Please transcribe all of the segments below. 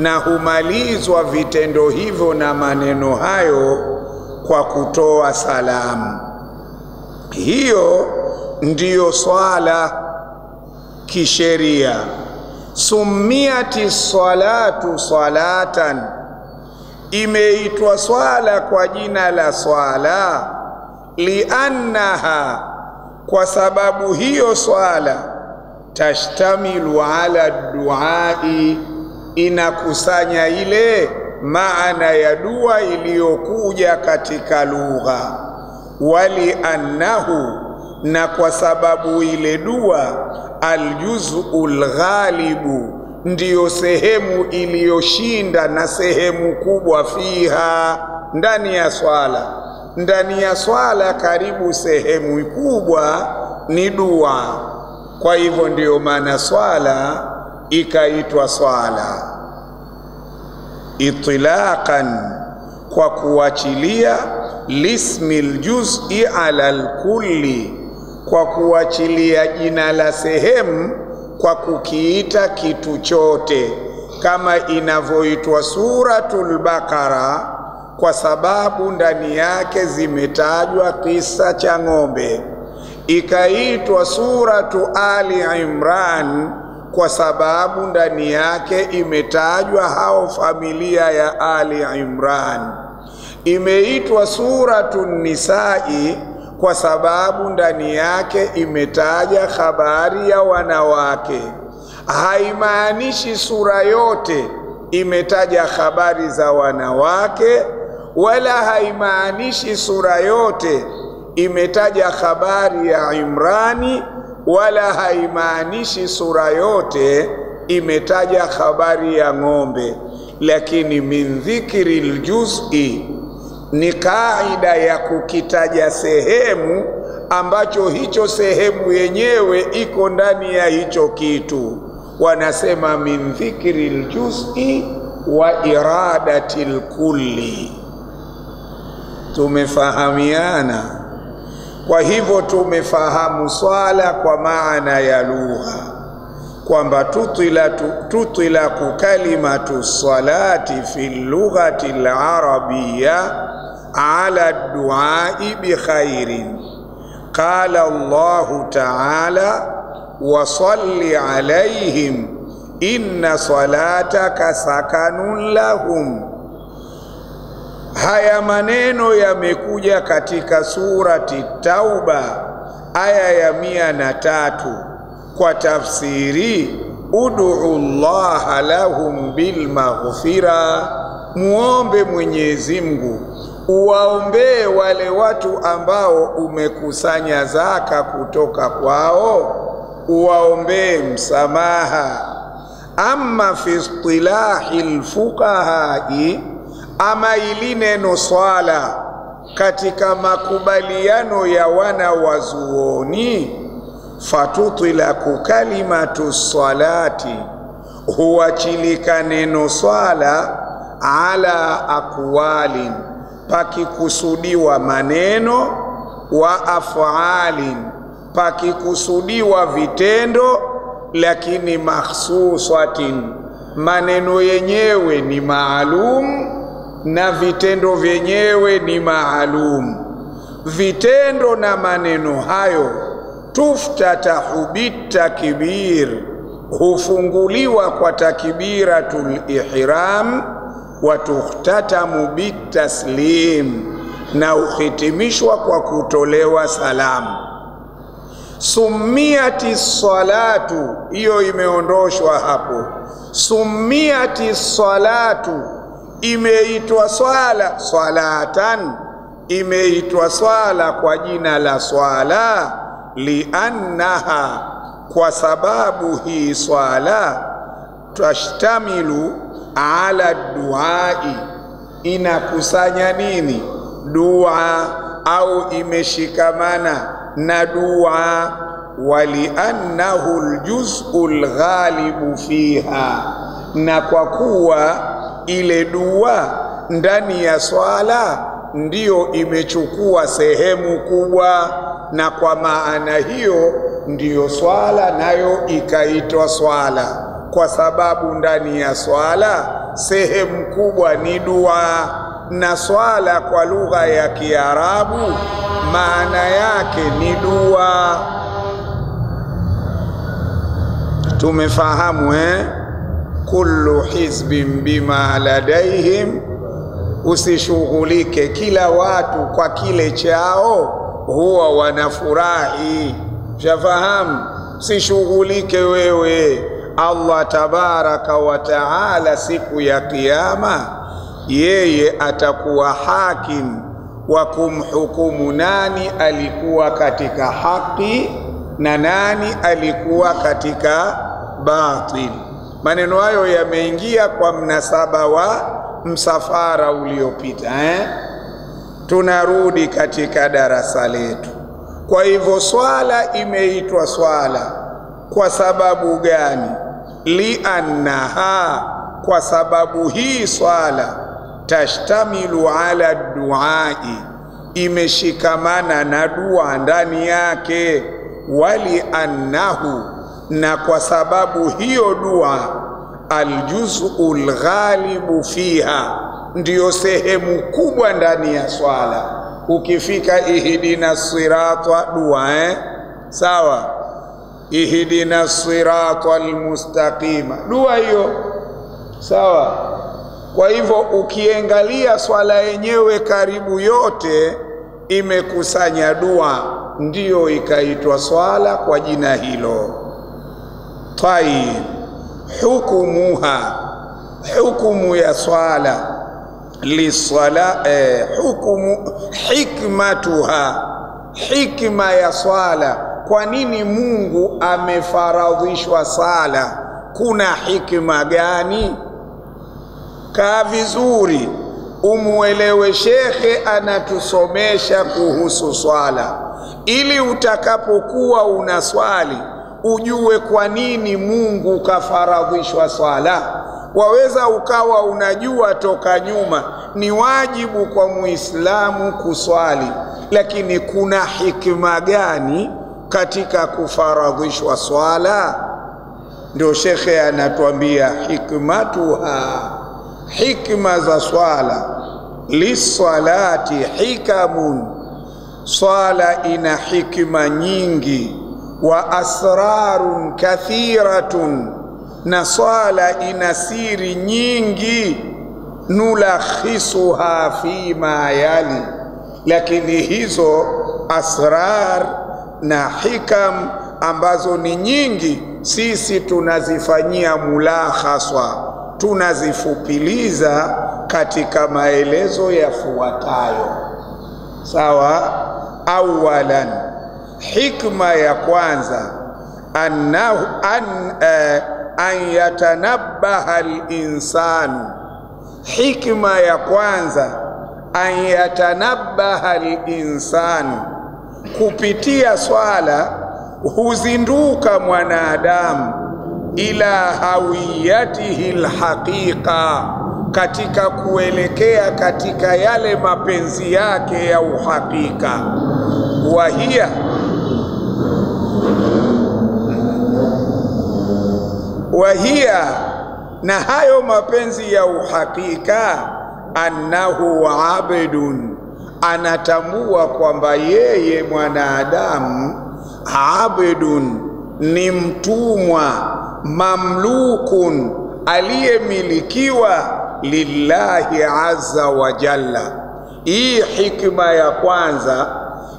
na humalizwa vitendo hivyo na maneno hayo kwa kutoa salamu. Hiyo ndiyo swala kisheria. Summiati salatu salatan, imeitwa swala kwa jina la swala, liannaha, kwa sababu hiyo swala, tashtamilu ala duai, inakusanya ile maana ya dua iliyokuja katika lugha. Wali annahu, na kwa sababu ile dua, aljuz'ul ghalibu, ndiyo sehemu iliyoshinda na sehemu kubwa, fiha, ndani ya swala. Ndani ya swala karibu sehemu kubwa ni dua. Kwa hivyo ndiyo maana swala ikaitwa swala. Itlaqan, kwa kuachilia, lismil juz'i ala alkulli, kwa kuachilia jina la sehemu kwa kukiita kitu chote, kama inavyoitwa suratul Baqara kwa sababu ndani yake zimetajwa kisa cha ng'ombe, ikaitwa suratu Ali Imran kwa sababu ndani yake imetajwa hao familia ya Ali Imran, imeitwa suratu Nisai kwa sababu ndani yake imetaja habari ya wanawake. Haimaanishi sura yote imetaja habari za wanawake, wala haimaanishi sura yote imetaja habari ya Imrani, wala haimaanishi sura yote imetaja habari ya ng'ombe. Lakini min dhikril juz'i, ni kaida ya kukitaja sehemu ambacho hicho sehemu yenyewe iko ndani ya hicho kitu. Wanasema min dhikril juz'i wa iradatil kulli. Tumefahamiana? Kwa hivyo tumefahamu swala kwa maana ya lugha, kwamba tutlaku kalimatu salati fi lughati al-arabiyya ala duai bi khairin. Qala Allahu ta'ala, wa salli alayhim inna salataka sakanun lahum. Haya maneno yamekuja katika surati Tauba aya ya 103 kwa tafsiri ud'u Allah lahum bil maghfira, muombe Mwenyezi Mungu, uwaombee wale watu ambao umekusanya zaka kutoka kwao, uwaombee msamaha. Amma fi istilahil fuqahai, ama ili neno swala katika makubaliano ya wana wazuoni, fatutlaku kalimatu salati, huachilika neno swala ala aqwalin, pakikusudiwa maneno, wa af'alin, pakikusudiwa vitendo, lakini makhsusatin, maneno yenyewe ni maalum na vitendo vyenyewe ni maalum. Vitendo na maneno hayo tuftatahu bitakbir, hufunguliwa kwa takbiratul ihram, wa tukhtatamu bitaslim, na uhitimishwa kwa kutolewa salamu. Summiati salatu, hiyo imeondoshwa hapo. Summiati salatu, imeitwa swala salatan, imeitwa swala kwa jina la swala, liannaha, kwa sababu hii swala, tashtamilu ala duai, inakusanya nini? Dua, au imeshikamana na dua. Waliannahu aljuz'ul ghalibu fiha, na kwa kuwa ile dua ndani ya swala ndiyo imechukua sehemu kubwa, na kwa maana hiyo ndiyo swala nayo ikaitwa swala. kwa sababu ndani ya swala sehemu kubwa ni dua, na swala kwa lugha ya Kiarabu maana yake ni dua. Tumefahamu kullu hizbin bima ladaihim, usishughulike, kila watu kwa kile chao huwa wanafurahi. Shafahamu, usishughulike wewe. Allah tabaraka wa taala siku ya kiyama yeye atakuwa hakim wa kumhukumu nani alikuwa katika haki na nani alikuwa katika batil. Maneno hayo yameingia kwa mnasaba wa msafara uliopita. Tunarudi katika darasa letu. Kwa hivyo swala imeitwa swala kwa sababu gani? Liannaha, kwa sababu hii swala tashtamilu ala duai, imeshikamana na dua ndani yake. Wali annahu, na kwa sababu hiyo dua aljuz'ul ghalibu fiha, ndiyo sehemu kubwa ndani ya swala. Ukifika ihdina sirata dua sawa, ihdina sirata almustaqima dua hiyo sawa. Kwa hivyo ukiangalia swala yenyewe karibu yote imekusanya dua, ndiyo ikaitwa swala kwa jina hilo. Tayib, hukumuha, hukumu ya swala lisala, hukumu hikmatuha, hikma ya swala. Kwa nini Mungu amefaradhishwa sala? Kuna hikma gani? Kaa vizuri umuelewe, shekhe anatusomesha kuhusu swala, ili utakapokuwa unaswali ujue kwa nini Mungu kafaradhishwa swala. Waweza ukawa unajua toka nyuma ni wajibu kwa Muislamu kuswali, lakini kuna hikma gani katika kufaradhishwa swala? Ndio shekhe anatuambia hikmatuha, hikma za swala. Lisalati hikamun, swala ina hikma nyingi. Wa asrarun kathiratun, na swala ina siri nyingi. Nulakhisuha fima yali, lakini hizo asrar na hikam ambazo ni nyingi sisi tunazifanyia mulakhaswa, tunazifupiliza katika maelezo yafuatayo. Sawa? Awalan, hikma ya kwanza annahu an yatanabbaha al-insanu, hikma ya kwanza an yatanabbaha al-insanu, kupitia swala huzinduka mwanadamu ila hawiyatihi alhaqiqa, katika kuelekea katika yale mapenzi yake ya uhakika. Wahia, na hayo mapenzi ya uhakika, annahu abdun, anatambua kwamba yeye mwanadamu abdun, ni mtumwa, mamlukun, aliyemilikiwa lillahi azza wa jalla. Hii hikma ya kwanza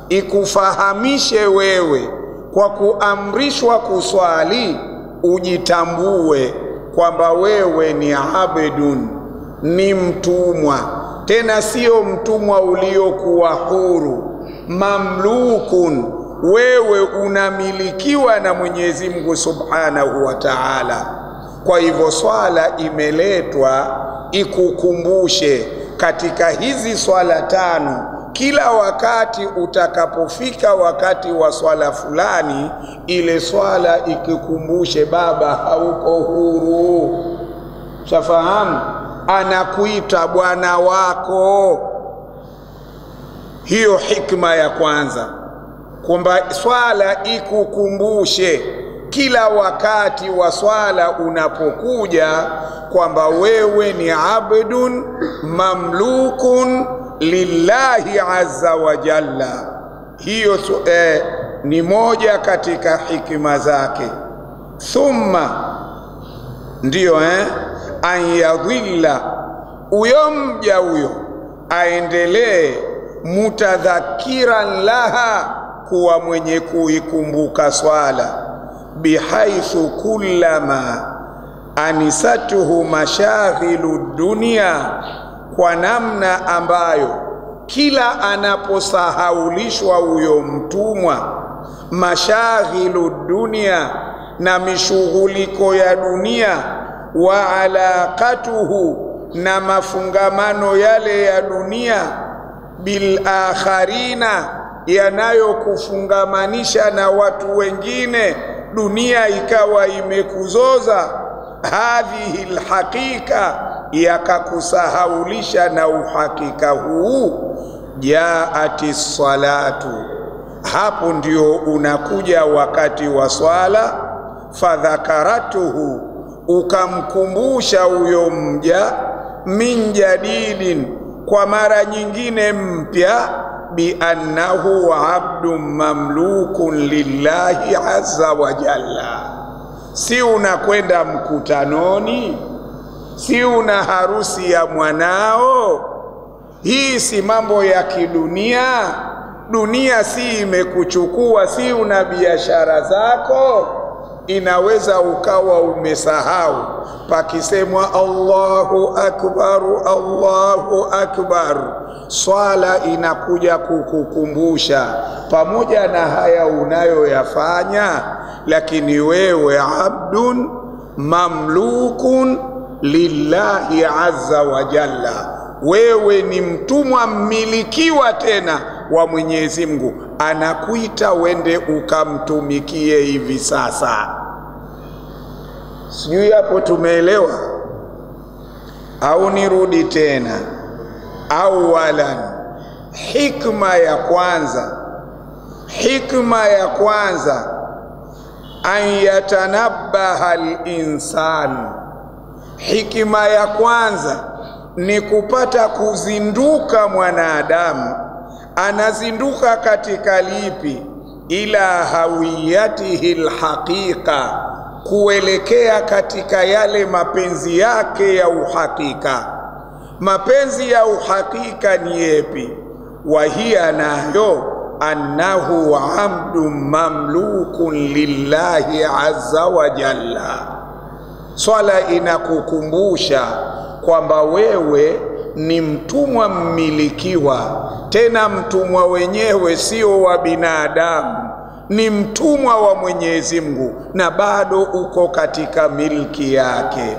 ikufahamishe wewe kwa kuamrishwa kuswali ujitambue kwamba wewe ni abdun, ni mtumwa, tena sio mtumwa uliokuwa huru, mamlukun, wewe unamilikiwa na Mwenyezi Mungu Subhanahu wa Ta'ala. Kwa hivyo swala imeletwa ikukumbushe katika hizi swala tano, kila wakati utakapofika wakati wa swala fulani, ile swala ikikumbushe baba hauko huru. Shafahamu, anakuita bwana wako. Hiyo hikma ya kwanza, kwamba swala ikukumbushe kila wakati wa swala unapokuja kwamba wewe ni abdun mamlukun lillahi azza wa jalla. Hiyo ni moja katika hikima zake. Thumma ndiyo an yadhilla, uyo mja huyo aendelee mutadhakiran laha, kuwa mwenye kuikumbuka swala, bihaithu kullama anisatuhu mashaghilu dunia, kwa namna ambayo kila anaposahaulishwa huyo mtumwa mashaghilu dunia, na mishughuliko ya dunia, wa alaqatuhu, na mafungamano yale ya dunia, bil akharina, yanayokufungamanisha na watu wengine, dunia ikawa imekuzoza, hadhihi alhaqiqa, yakakusahaulisha na uhakika huu, jaati salatu, hapo ndio unakuja wakati wa swala, fadhakaratuhu, ukamkumbusha huyo mja, min jadidin, kwa mara nyingine mpya, bi annahu abdun mamlukun lillahi azza wa jalla. Si unakwenda mkutanoni, si una harusi ya mwanao, hii si mambo ya kidunia. Dunia si imekuchukua, si una biashara zako. Inaweza ukawa umesahau, pakisemwa Allahu akbar, Allahu akbar, swala inakuja kukukumbusha pamoja na haya unayoyafanya, lakini wewe abdun mamlukun lillahi azza wa jalla, wewe ni mtumwa mmilikiwa tena wa Mwenyezi Mungu, anakuita wende ukamtumikie hivi sasa. Sijui hapo tumeelewa au nirudi tena? Awalan, hikma ya kwanza an yatanabbaha al-insanu, hikma ya kwanza ni kupata kuzinduka mwanadamu. Anazinduka katika lipi? Ila hawiyatihi alhaqiqa, kuelekea katika yale mapenzi yake ya uhakika. Mapenzi ya uhakika ni yepi? Wahia nayo annahu abdun mamlukun lillahi azza wa jalla. Swala inakukumbusha kwamba wewe ni mtumwa mmilikiwa, tena mtumwa wenyewe sio wa binadamu, ni mtumwa wa Mwenyezi Mungu, na bado uko katika milki yake.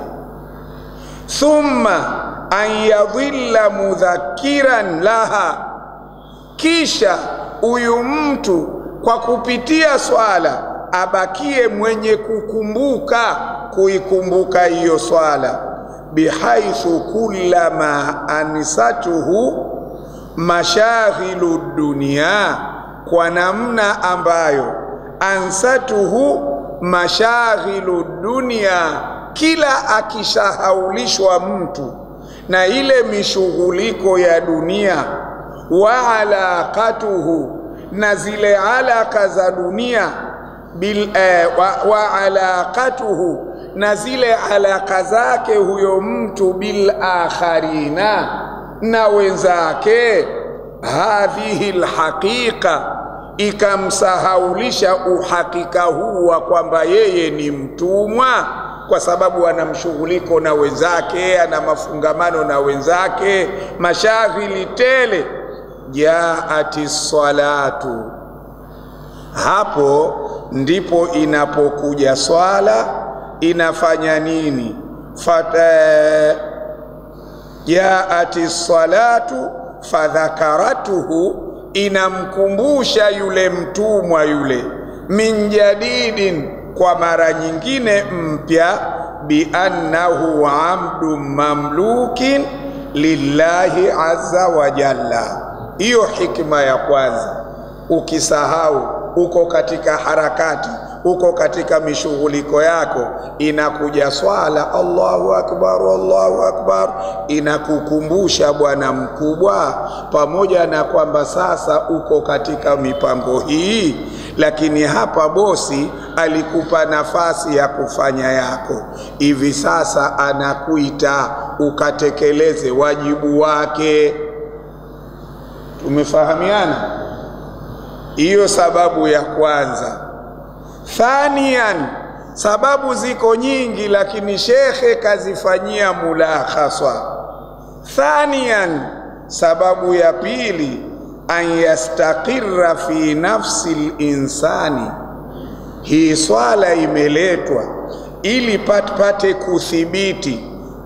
Thumma an yadhilla mudhakiran laha, kisha huyu mtu kwa kupitia swala abakie mwenye kuikumbuka hiyo swala, bihaithu kullama anisatuhu mashaghilu dunia, kwa namna ambayo ansatuhu mashaghilu dunia, kila akishahaulishwa mtu na ile mishughuliko ya dunia, wa alaqatuhu, na zile alaka za dunia, wa alaqatuhu, na zile alaka zake huyo mtu, bil akharina, na wenzake, hadhihi alhaqiqa, ikamsahaulisha uhakika huu wa kwamba yeye ni mtumwa, kwa sababu ana mshughuliko na wenzake, ana mafungamano na wenzake, mashaghili tele. Jaati salatu, hapo ndipo inapokuja swala. Inafanya nini? Jaati salatu fadhakaratuhu, inamkumbusha yule mtumwa yule, min jadidin, kwa mara nyingine mpya, bi annahu abdun mamlukin lillahi azza wa jalla. Hiyo hikma ya kwanza. Ukisahau, uko katika harakati, uko katika mishughuliko yako, inakuja swala, Allahu akbar, Allahu akbar, inakukumbusha bwana mkubwa, pamoja na kwamba sasa uko katika mipango hii, lakini hapa bosi alikupa nafasi ya kufanya yako. Hivi sasa anakuita ukatekeleze wajibu wake. Tumefahamiana? Hiyo sababu ya kwanza. Thanian, sababu ziko nyingi lakini shekhe kazifanyia mulakhasa. Thanian, sababu ya pili, an yastaqirra fi nafsi linsani. Hii swala imeletwa ili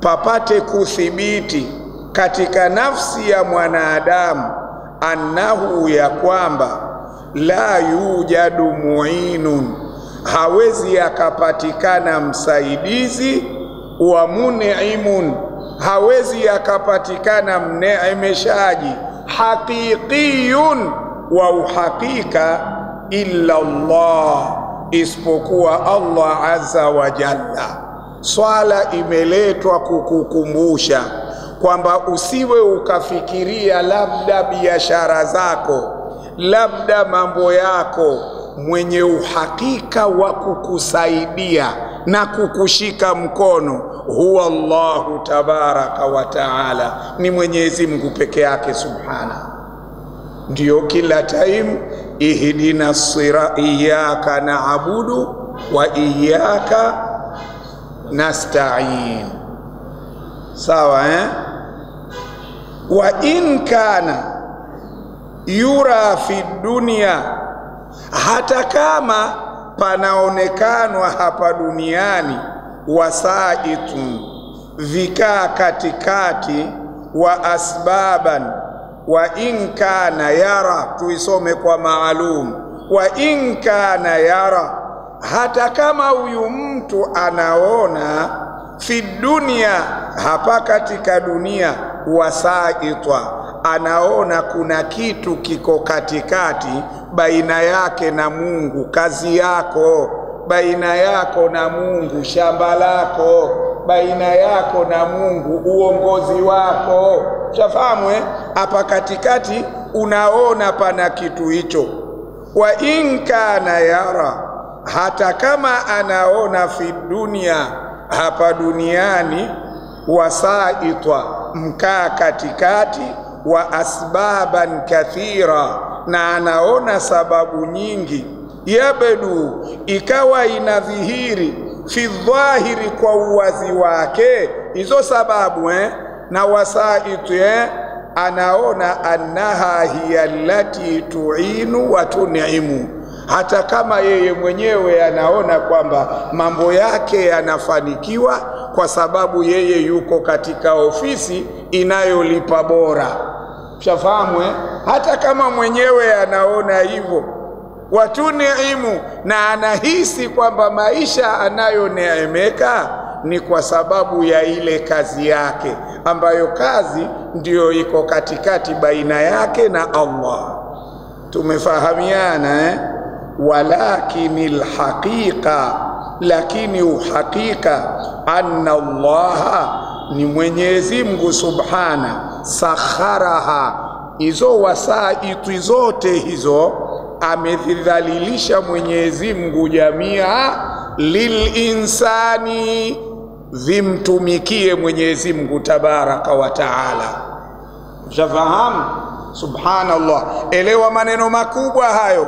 papate kuthibiti katika nafsi ya mwanadamu, annahu, ya kwamba la yujadu muinun, hawezi akapatikana msaidizi, wa mun'imun, hawezi akapatikana mneemeshaji, haqiqiyun, wa uhakika, illa Allah, isipokuwa Allah azza wa jalla. Swala imeletwa kukukumbusha kwamba usiwe ukafikiria labda biashara zako, labda mambo yako. Mwenye uhakika wa kukusaidia na kukushika mkono huwa Allahu tabaraka wa taala, ni Mwenyezi Mungu peke yake subhana. Ndio kila time ihdina sirata, iyyaka na'budu wa iyyaka nasta'in. Sawa wa in kana yura fi dunya, hata kama panaonekanwa hapa duniani, wasaitun, vikaa katikati, wa asbaban, wa in kana yara, tuisome kwa maalum, wa in kana yara, hata kama huyu mtu anaona fi dunia, hapa katika dunia, wasaitwa, anaona kuna kitu kiko katikati baina yake na Mungu, kazi yako baina yako na Mungu, shamba lako baina yako na Mungu, uongozi wako. Shafahamu hapa katikati unaona pana kitu hicho. Wa in kana yara, hata kama anaona fi dunia, hapa duniani, wasaitwa, mkaa katikati, wa asbaban kathira, na anaona sababu nyingi, yabdu, ikawa inadhihiri, fi dhahiri, kwa uwazi wake hizo sababu na wasaitu anaona annaha hiya allati tu'inu wa tun'imu, hata kama yeye mwenyewe anaona kwamba mambo yake yanafanikiwa kwa sababu yeye yuko katika ofisi inayolipa bora. Shafahamu hata kama mwenyewe anaona hivyo, watuniimu, na anahisi kwamba maisha anayoneemeka ni kwa sababu ya ile kazi yake, ambayo kazi ndiyo iko katikati baina yake na Allah. Tumefahamiana walakinil haqiqa, lakini uhakika, anna Allah, ni Mwenyezi Mungu subhana, sakharaha, hizo wasaitu zote hizo amedhalilisha Mwenyezi Mungu jamia lilinsani, vimtumikie Mwenyezi Mungu tabaraka wa taala. Mshafahamu? Subhanallah, elewa maneno makubwa hayo.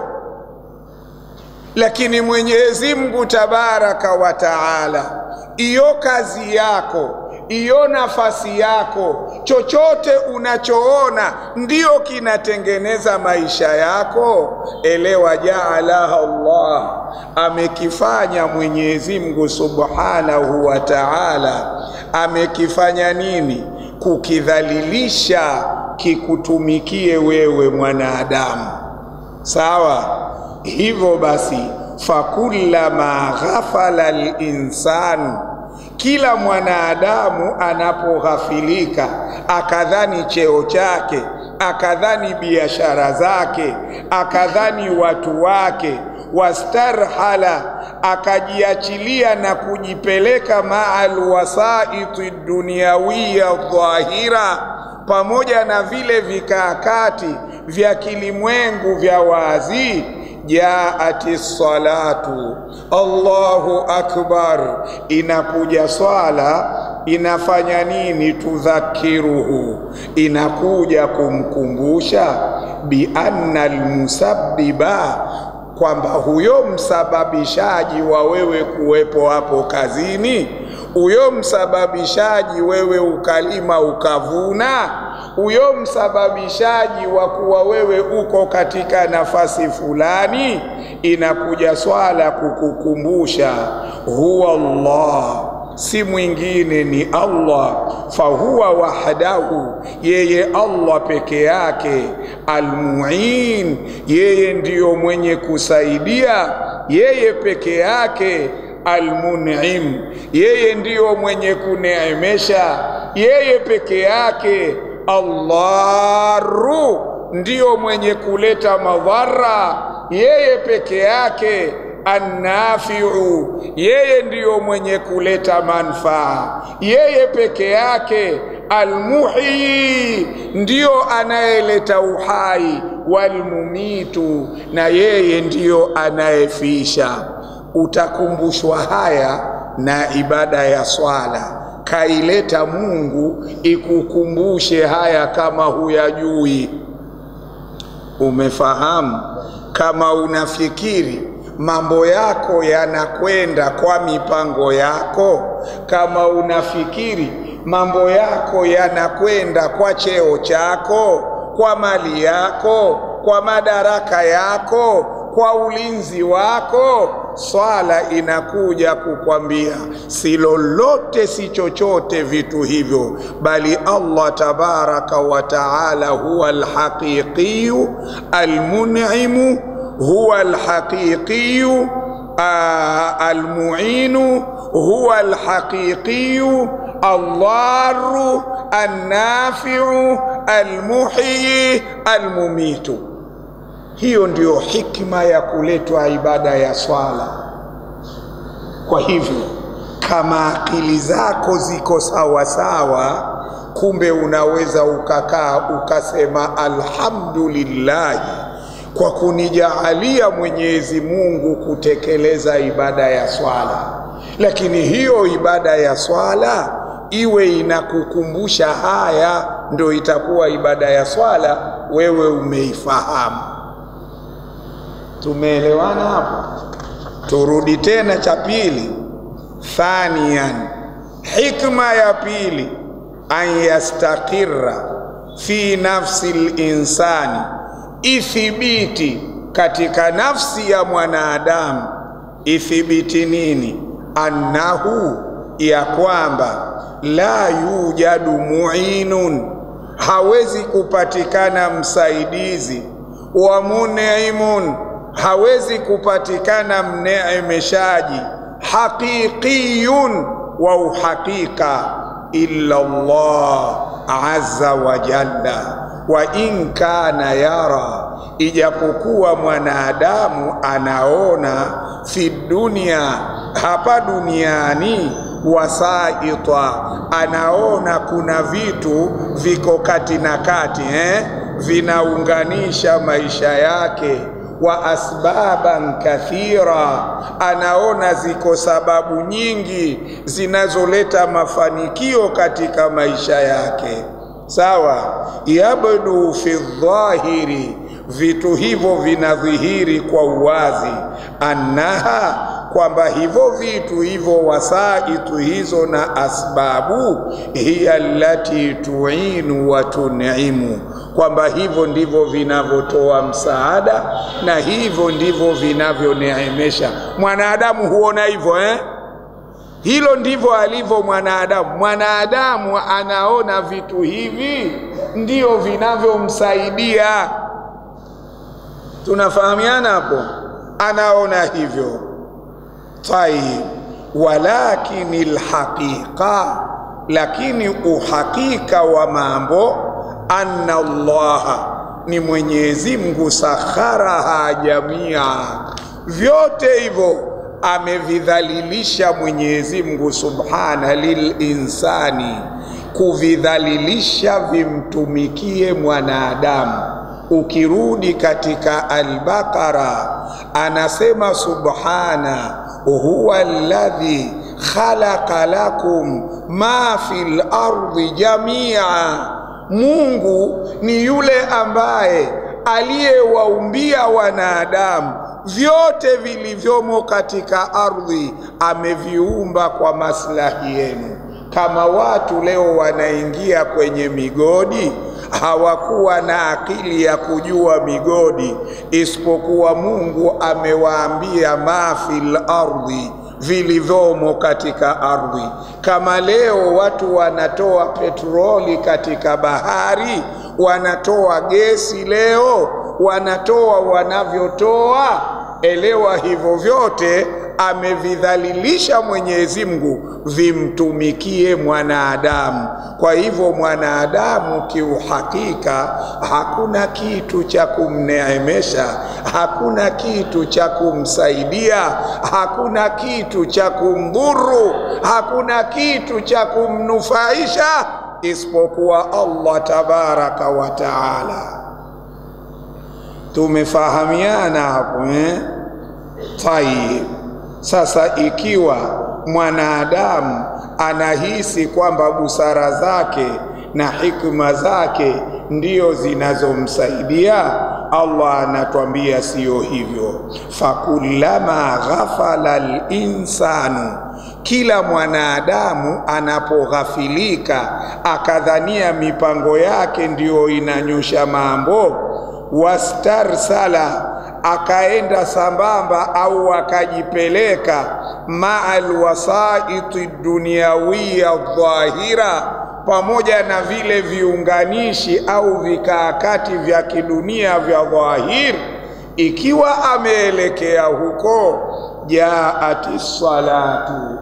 Lakini Mwenyezi Mungu tabaraka wa taala, iyo kazi yako, iyo nafasi yako, chochote unachoona ndiyo kinatengeneza maisha yako, elewa jaalaha Allah, amekifanya Mwenyezi Mungu subhanahu wa ta'ala. Amekifanya nini? Kukidhalilisha kikutumikie wewe mwanadamu. Sawa? Hivyo basi, fakullama ghafala al-insanu, kila mwanadamu anapoghafilika, akadhani cheo chake, akadhani biashara zake, akadhani watu wake, wastarhala, akajiachilia na kujipeleka ma'al wasaiti dunyawiya dhahira, pamoja na vile vikakati vya kilimwengu vya wazi. Jaati salatu, Allahu akbar, inakuja swala, inafanya nini? Tudhakiruhu, inakuja kumkumbusha bi anna almusabbiba, kwamba huyo msababishaji wa wewe kuwepo hapo kazini, huyo msababishaji wewe ukalima ukavuna, huyo msababishaji wa kuwa wewe uko katika nafasi fulani, inakuja swala kukukumbusha huwa Allah, si mwingine ni Allah. Fahuwa wahdahu, yeye Allah peke yake. Almuin, yeye ndiyo mwenye kusaidia, yeye peke yake. Almun'im, yeye ndiyo mwenye kuneemesha, yeye peke yake. Allahu, ndiyo mwenye kuleta madhara, yeye peke yake. Annafi'u, yeye ndiyo mwenye kuleta manfaa, yeye peke yake. Almuhyi, ndiyo anayeleta uhai. Walmumitu, na yeye ndiyo anayefisha. Utakumbushwa haya na ibada ya swala. Kaileta Mungu ikukumbushe haya kama huyajui. Umefahamu? Kama unafikiri mambo yako yanakwenda kwa mipango yako, kama unafikiri mambo yako yanakwenda kwa cheo chako, kwa mali yako, kwa madaraka yako, kwa ulinzi wako, swala inakuja kukwambia si lolote, si chochote vitu hivyo, bali Allah tabaraka wa taala huwa alhaqiqiyu almun'imu, huwa alhaqiqiyu almu'inu, huwa alhaqiqiyu Allahu annafi'u almuhyi almumitu. Hiyo ndiyo hikma ya kuletwa ibada ya swala. Kwa hivyo kama akili zako ziko sawa sawa, kumbe unaweza ukakaa ukasema alhamdulillah kwa kunijaalia Mwenyezi Mungu kutekeleza ibada ya swala. Lakini hiyo ibada ya swala iwe inakukumbusha haya, ndio itakuwa ibada ya swala, wewe umeifahamu. Tumeelewana hapo? Turudi tena cha pili. Thaniyan, hikma ya pili, an yastaqirra fi nafsi linsani, ithibiti katika nafsi ya mwanadamu. Ithibiti nini? Annahu, ya kwamba la yujadu mu'inun, hawezi kupatikana msaidizi, wa mun'imun, hawezi kupatikana mneemeshaji, haqiqiyun, wa uhakika, illa Allah azza wa jalla. Wa in kana yara, ijapokuwa mwanadamu anaona, fi dunia, hapa duniani, wasaita, anaona kuna vitu viko kati na kati, vinaunganisha maisha yake. Wa asbaban kathira, anaona ziko sababu nyingi zinazoleta mafanikio katika maisha yake. Sawa? Yabdu fi dhahiri, vitu hivyo vinadhihiri kwa uwazi. Annaha, kwamba hivyo vitu hivyo, wasaitu hizo na asbabu, hiya allati tu'inu wa tun'imu, kwamba hivyo ndivyo vinavyotoa msaada na hivyo ndivyo vinavyoneemesha. Mwanadamu huona hivyo, Hilo ndivyo alivyo mwanadamu. Mwanadamu anaona vitu hivi ndio vinavyomsaidia. Tunafahamiana hapo? Anaona hivyo. Tayib, walakinil haqiqa, lakini uhakika wa mambo, anna Allah, ni Mwenyezi Mungu, sakharaha jamia, vyote hivyo amevidhalilisha Mwenyezi Mungu subhana lilinsani, kuvidhalilisha vimtumikie mwanadamu. Ukirudi katika Al-Baqara anasema subhana huwa alladhi khalaqa lakum ma fil ardi jamia, Mungu ni yule ambaye aliyewaumbia wanadamu vyote vilivyomo katika ardhi, ameviumba kwa maslahi yenu. Kama watu leo wanaingia kwenye migodi, hawakuwa na akili ya kujua migodi, isipokuwa Mungu amewaambia ma fil ardhi, vilivyomo katika ardhi. Kama leo watu wanatoa petroli katika bahari, wanatoa gesi leo, wanatoa wanavyotoa, elewa hivyo vyote amevidhalilisha Mwenyezi Mungu vimtumikie mwanadamu. Kwa hivyo mwanadamu kiuhakika hakuna kitu cha kumneemesha, hakuna kitu cha kumsaidia, hakuna kitu cha kumdhuru, hakuna kitu cha kumnufaisha isipokuwa Allah tabaraka wa taala. Tumefahamiana hapo Tayeb. Sasa ikiwa mwanadamu anahisi kwamba busara zake na hikma zake ndio zinazomsaidia, Allah anatuambia sio hivyo. Fakullama ghafala al-insanu, kila mwanadamu anapoghafilika akadhania mipango yake ndio inanyosha mambo, wastarsala, akaenda sambamba au akajipeleka ma'al wasaiti dunyawiya dhahira, pamoja na vile viunganishi au vikaakati vya kidunia vya dhahir, ikiwa ameelekea huko, jaati salatu,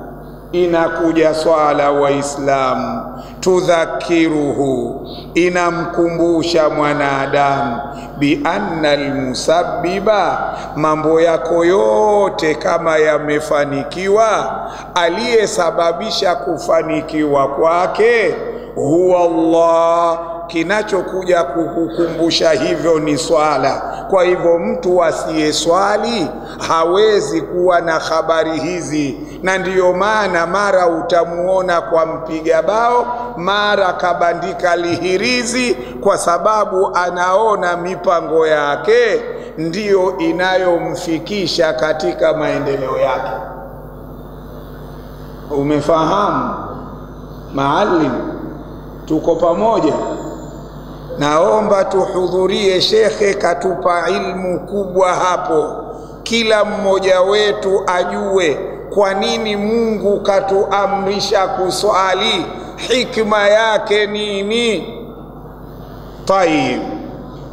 inakuja swala Waislamu, tudhakiruhu, inamkumbusha mwanadamu bi anna almusabbiba, mambo yako yote kama yamefanikiwa, aliyesababisha kufanikiwa kwake huwa Allah. Kinachokuja kukukumbusha hivyo ni swala. Kwa hivyo mtu asiyeswali hawezi kuwa na habari hizi, na ndiyo maana mara utamuona kwa mpiga bao, mara kabandika lihirizi, kwa sababu anaona mipango yake ndiyo inayomfikisha katika maendeleo yake. Umefahamu maalim? Tuko pamoja? Naomba tuhudhurie, shekhe katupa ilmu kubwa hapo. Kila mmoja wetu ajue kwa nini Mungu katuamrisha kuswali, hikma yake nini. Tayib,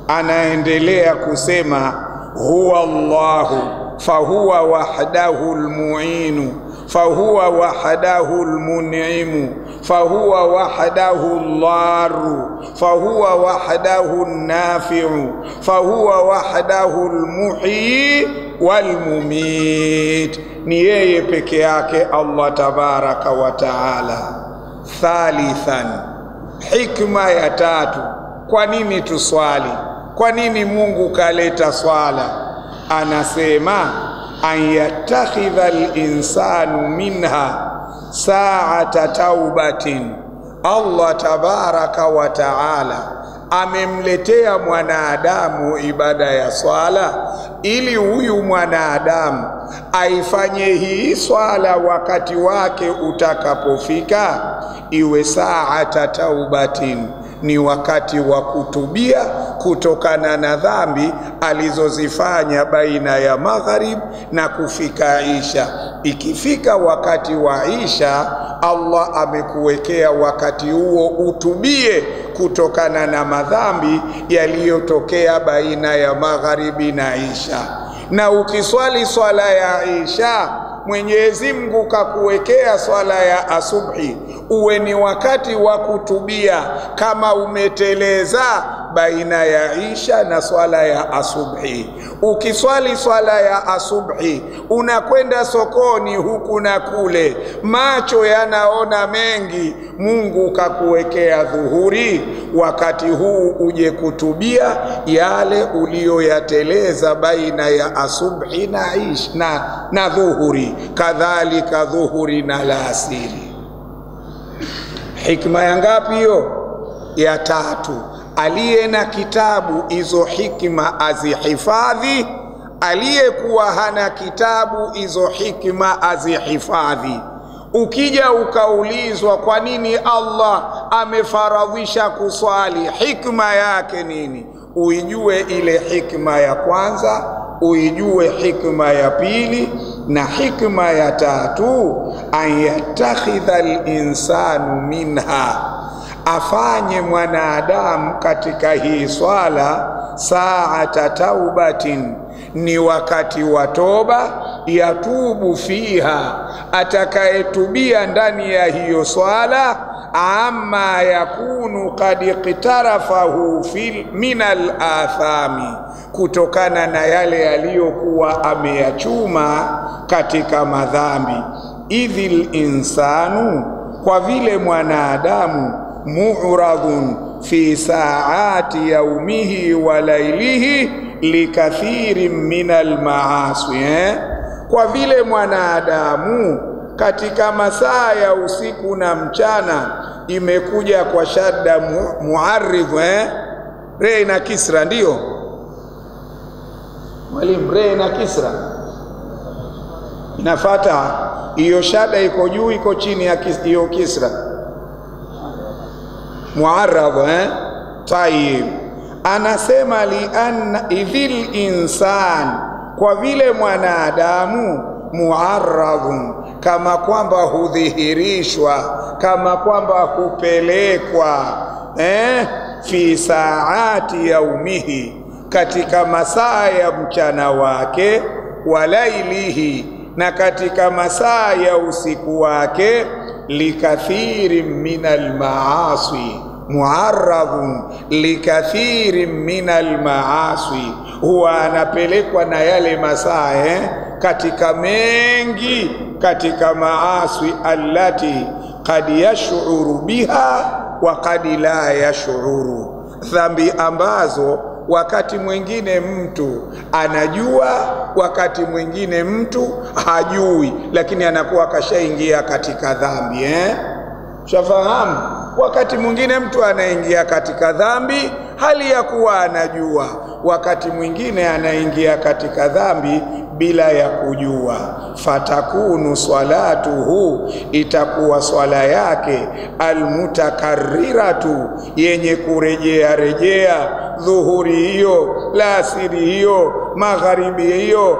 anaendelea kusema huwa Allahu fahuwa wahdahu almu'inu fahuwa wahdahu almun'imu fahuwa wahdahu aldaru fahuwa wahdahu alnafi'u fahuwa wahdahu almuhyi walmumit. Ni yeye peke yake Allah tabaraka wa taala. Thalithan, hikma ya tatu, kwa nini tuswali? Kwa nini Mungu kaleta swala? Anasema an yattakhidha al-insanu minha sa'ata taubatin. Allah tabaraka wa taala amemletea mwanadamu ibada ya swala ili huyu mwanadamu aifanye hii swala wakati wake utakapofika iwe sa'ata taubatin, ni wakati wa kutubia kutokana na dhambi alizozifanya baina ya magharib na kufika Isha. Ikifika wakati wa Isha, Allah amekuwekea wakati huo utubie kutokana na madhambi yaliyotokea baina ya magharibi na Isha. Na ukiswali swala ya Isha, Mwenyezi Mungu kakuwekea swala ya asubhi uwe ni wakati wa kutubia. Kama umeteleza, baina ya isha na swala ya asubhi. Ukiswali swala ya asubhi, unakwenda sokoni huku na kule, macho yanaona mengi, Mungu kakuwekea dhuhuri, wakati huu uje kutubia yale uliyoyateleza baina ya asubhi na dhuhuri, kadhalika dhuhuri na alasiri. Hikma ya ngapi hiyo? Ya 3. Aliye na kitabu hizo hikma azihifadhi, aliyekuwa hana kitabu hizo hikma azihifadhi. Ukija ukaulizwa kwa nini Allah amefaradhisha kuswali, hikma yake nini, uijue ile hikma ya kwanza, uijue hikma ya pili, na hikma ya 3, an yatakhidha al-insanu minha, afanye mwanadamu katika hii swala saata taubatin, ni wakati wa toba, yatubu fiha, atakayetubia ndani ya hiyo swala, amma yakunu qad iqtarafahu min al-athami, kutokana na yale yaliyokuwa ameyachuma katika madhambi. Idhil insanu, kwa vile mwanadamu, mu'radun fi saati yaumihi wa lailihi likathirin min almaasi, kwa vile mwanadamu katika masaa ya usiku na mchana, imekuja kwa shadda muarridh, re na kisra, ndio mwalimu, re na kisra inafata, hiyo shadda iko juu iko chini ya hiyo kisra, muarradh. Tayib, anasema li anna idhil insan, kwa vile mwanadamu, muarradhun, kama kwamba hudhihirishwa, kama kwamba hupelekwa, fi saati yaumihi, katika masaa ya mchana wake, walailihi, na katika masaa ya usiku wake, likathirin min almaasi, muarradhun likathirin min almaasi, huwa anapelekwa na yale masaa katika mengi katika maasi, allati qad yash'uru biha wa qad la yash'uru, dhambi ambazo wakati mwingine mtu anajua, wakati mwingine mtu hajui, lakini anakuwa kashaingia katika dhambi. Shafahamu? Wakati mwingine mtu anaingia katika dhambi hali ya kuwa anajua, wakati mwingine anaingia katika dhambi bila ya kujua. Fatakunu salatuhu, itakuwa swala yake, almutakarriratu, yenye kurejea rejea, dhuhuri hiyo, lasiri hiyo, magharibi hiyo,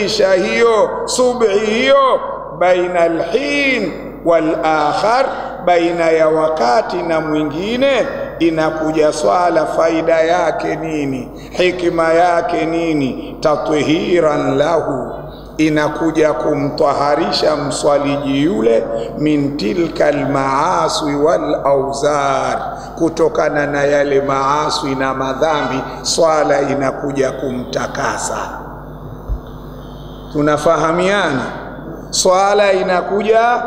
isha hiyo, subhi hiyo, baina alhin wal akhar, baina ya wakati na mwingine, inakuja swala. Faida yake nini? Hikma yake nini? Tathiran lahu, inakuja kumtaharisha mswaliji yule, min tilka almaasi wal auzar, kutokana na yale maasi na madhambi, swala inakuja kumtakasa. Tunafahamiana? Swala inakuja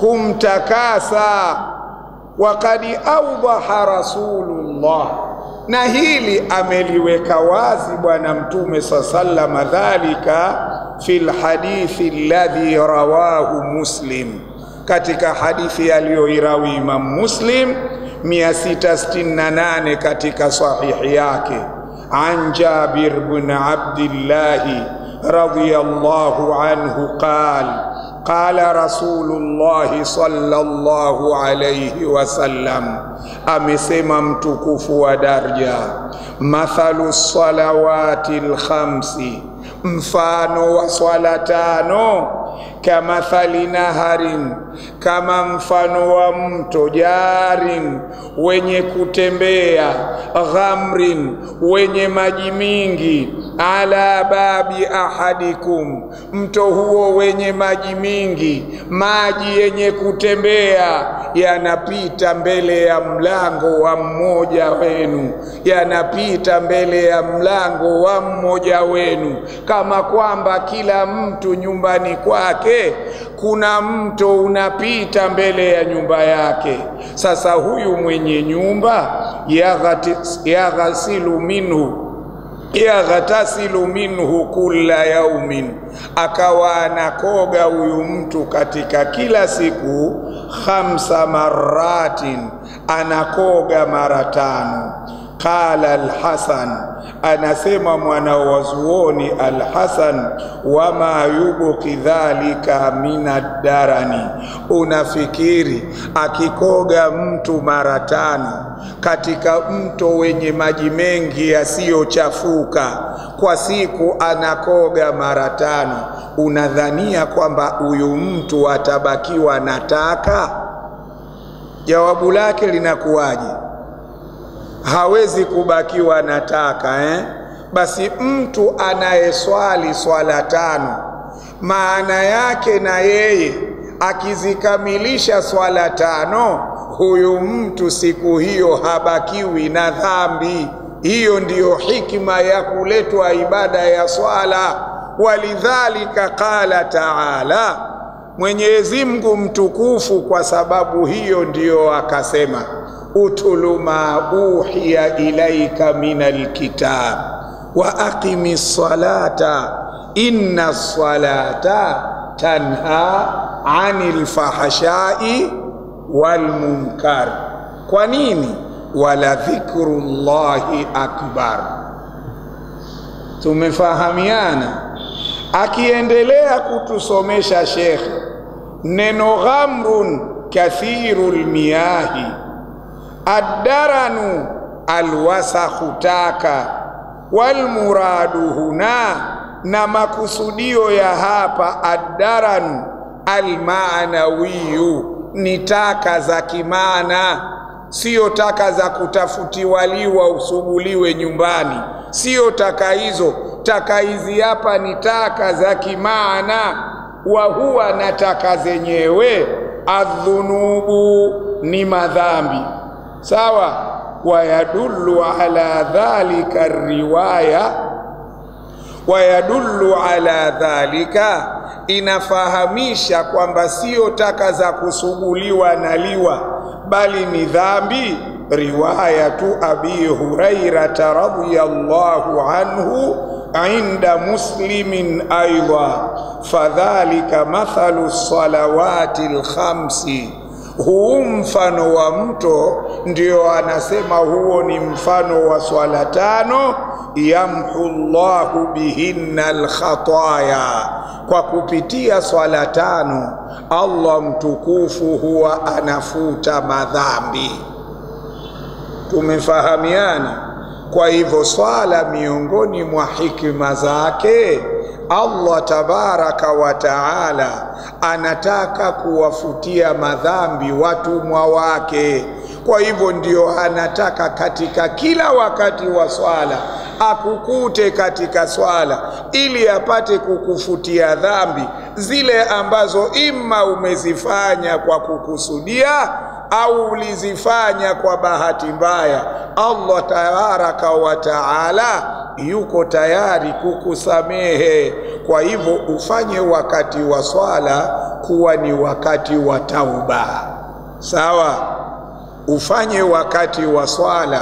kumtakasa. Waqad awdaha Rasulullah, na hili ameliweka wazi Bwana Mtume sallama, dhalika fil hadithi alladhi rawahu Muslim, katika hadithi aliyoirawi Imam Muslim 668 katika sahihi yake, an Jabir bin Abdullah radhiyallahu anhu qala qala Rasulullah sallallahu alayhi wasallam, amesema mtukufu wa daraja, mathalu salawati al-khamsi, mfano wa swala 5, kama thali naharin, kama mfano wa mto, jarin, wenye kutembea, ghamrin, wenye maji mingi, ala babi ahadikum, mto huo wenye maji mingi, maji yenye kutembea, yanapita mbele ya mlango wa mmoja wenu, yanapita mbele ya mlango wa mmoja wenu, kama kwamba kila mtu nyumbani kwake kuna mto unapita mbele ya nyumba yake. Sasa huyu mwenye nyumba yaghtasilu minhu kulla yaumin, akawa anakoga huyu mtu katika kila siku 5 maratin, anakoga mara 5. Qala al-Hasan, anasema mwana wa zuoni al-Hasan, wama yubqi dhalika minad-darani, unafikiri akikoga mtu mara 5 katika mto wenye maji mengi yasiyochafuka, kwa siku anakoga mara 5, unadhania kwamba huyu mtu atabakiwa na taka? Jawabu lake linakuwaje? Hawezi kubakiwa na taka Basi mtu anayeswali swala 5, maana yake na yeye akizikamilisha swala 5, huyu mtu siku hiyo habakiwi na dhambi. Hiyo ndiyo hikma ya kuletwa ibada ya swala. Walidhalika qala ta'ala, Mwenyezi Mungu mtukufu kwa sababu hiyo ndiyo akasema, utulu ma uhiya ilaika minal kitab wa aqimis salata inna salata tanha anil fahshai wal munkar. Kwa nini? Wala dhikrullahi akbar. Tumefahamiana? Akiendelea kutusomesha shekhe, neno ghamrun kathirul miyahi, ad-daranu alwasakhu taka, wal muradu huna, na makusudio ya hapa ad-daran almaanawiyu, ni taka za kimaana, sio taka za kutafutiwaliwa usuguliwe nyumbani, sio taka hizo. Taka hizi hapa ni taka za kimaana. Wa huwa, na taka zenyewe, adhunubu, ni madhambi. Sawa? Wayadullu ala dhalika riwaya, wayadullu ala dhalika, inafahamisha kwamba sio taka za kusuguliwa na liwa, bali ni dhambi. Riwayatu Abi Hurairah radhiyallahu anhu inda Muslimin aidha, fadhalika mathalu salawati al-khamsi, huu mfano wa mto ndio anasema huo ni mfano wa swala 5, yamhu Allahu bihinna al-khataya, kwa kupitia swala 5 Allah mtukufu huwa anafuta madhambi. Tumefahamiana? Kwa hivyo swala miongoni mwa hikima zake, Allah tabaraka wa taala anataka kuwafutia madhambi watumwa wake. Kwa hivyo ndio anataka katika kila wakati wa swala akukute katika swala, ili apate kukufutia dhambi zile ambazo imma umezifanya kwa kukusudia au ulizifanya kwa bahati mbaya. Allah tabaraka wa taala yuko tayari kukusamehe. Kwa hivyo ufanye wakati wa swala kuwa ni wakati wa tauba. Sawa? Ufanye wakati wa swala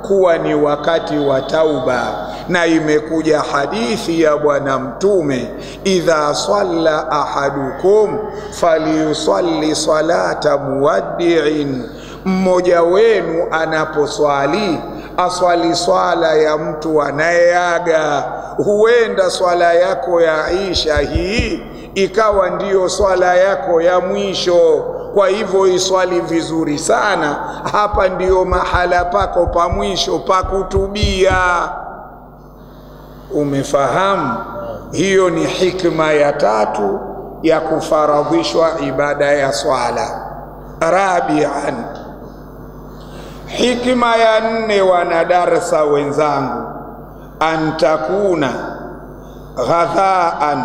kuwa ni wakati wa tauba. Na imekuja hadithi ya Bwana Mtume, idha salla ahadukum falyusalli salata muwaddi'in, mmoja wenu anaposwali aswali swala ya mtu anayeaga. Huenda swala yako ya Isha hii ikawa ndiyo swala yako ya mwisho, kwa hivyo iswali vizuri sana. Hapa ndiyo mahala pako pa mwisho pa kutubia. Umefahamu? Hiyo ni hikma ya 3 ya kufaradhishwa ibada ya swala. Rabian, hikma ya 4, wanadarasa wenzangu, an takuna ghadhaan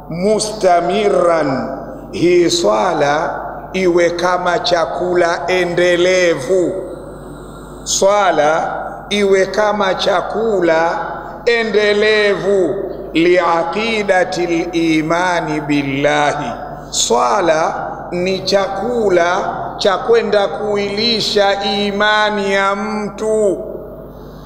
mustamirran, hii swala iwe kama chakula endelevu. Swala iwe kama chakula endelevu liaqidatil imani billahi. Swala ni chakula cha kwenda kuilisha imani ya mtu.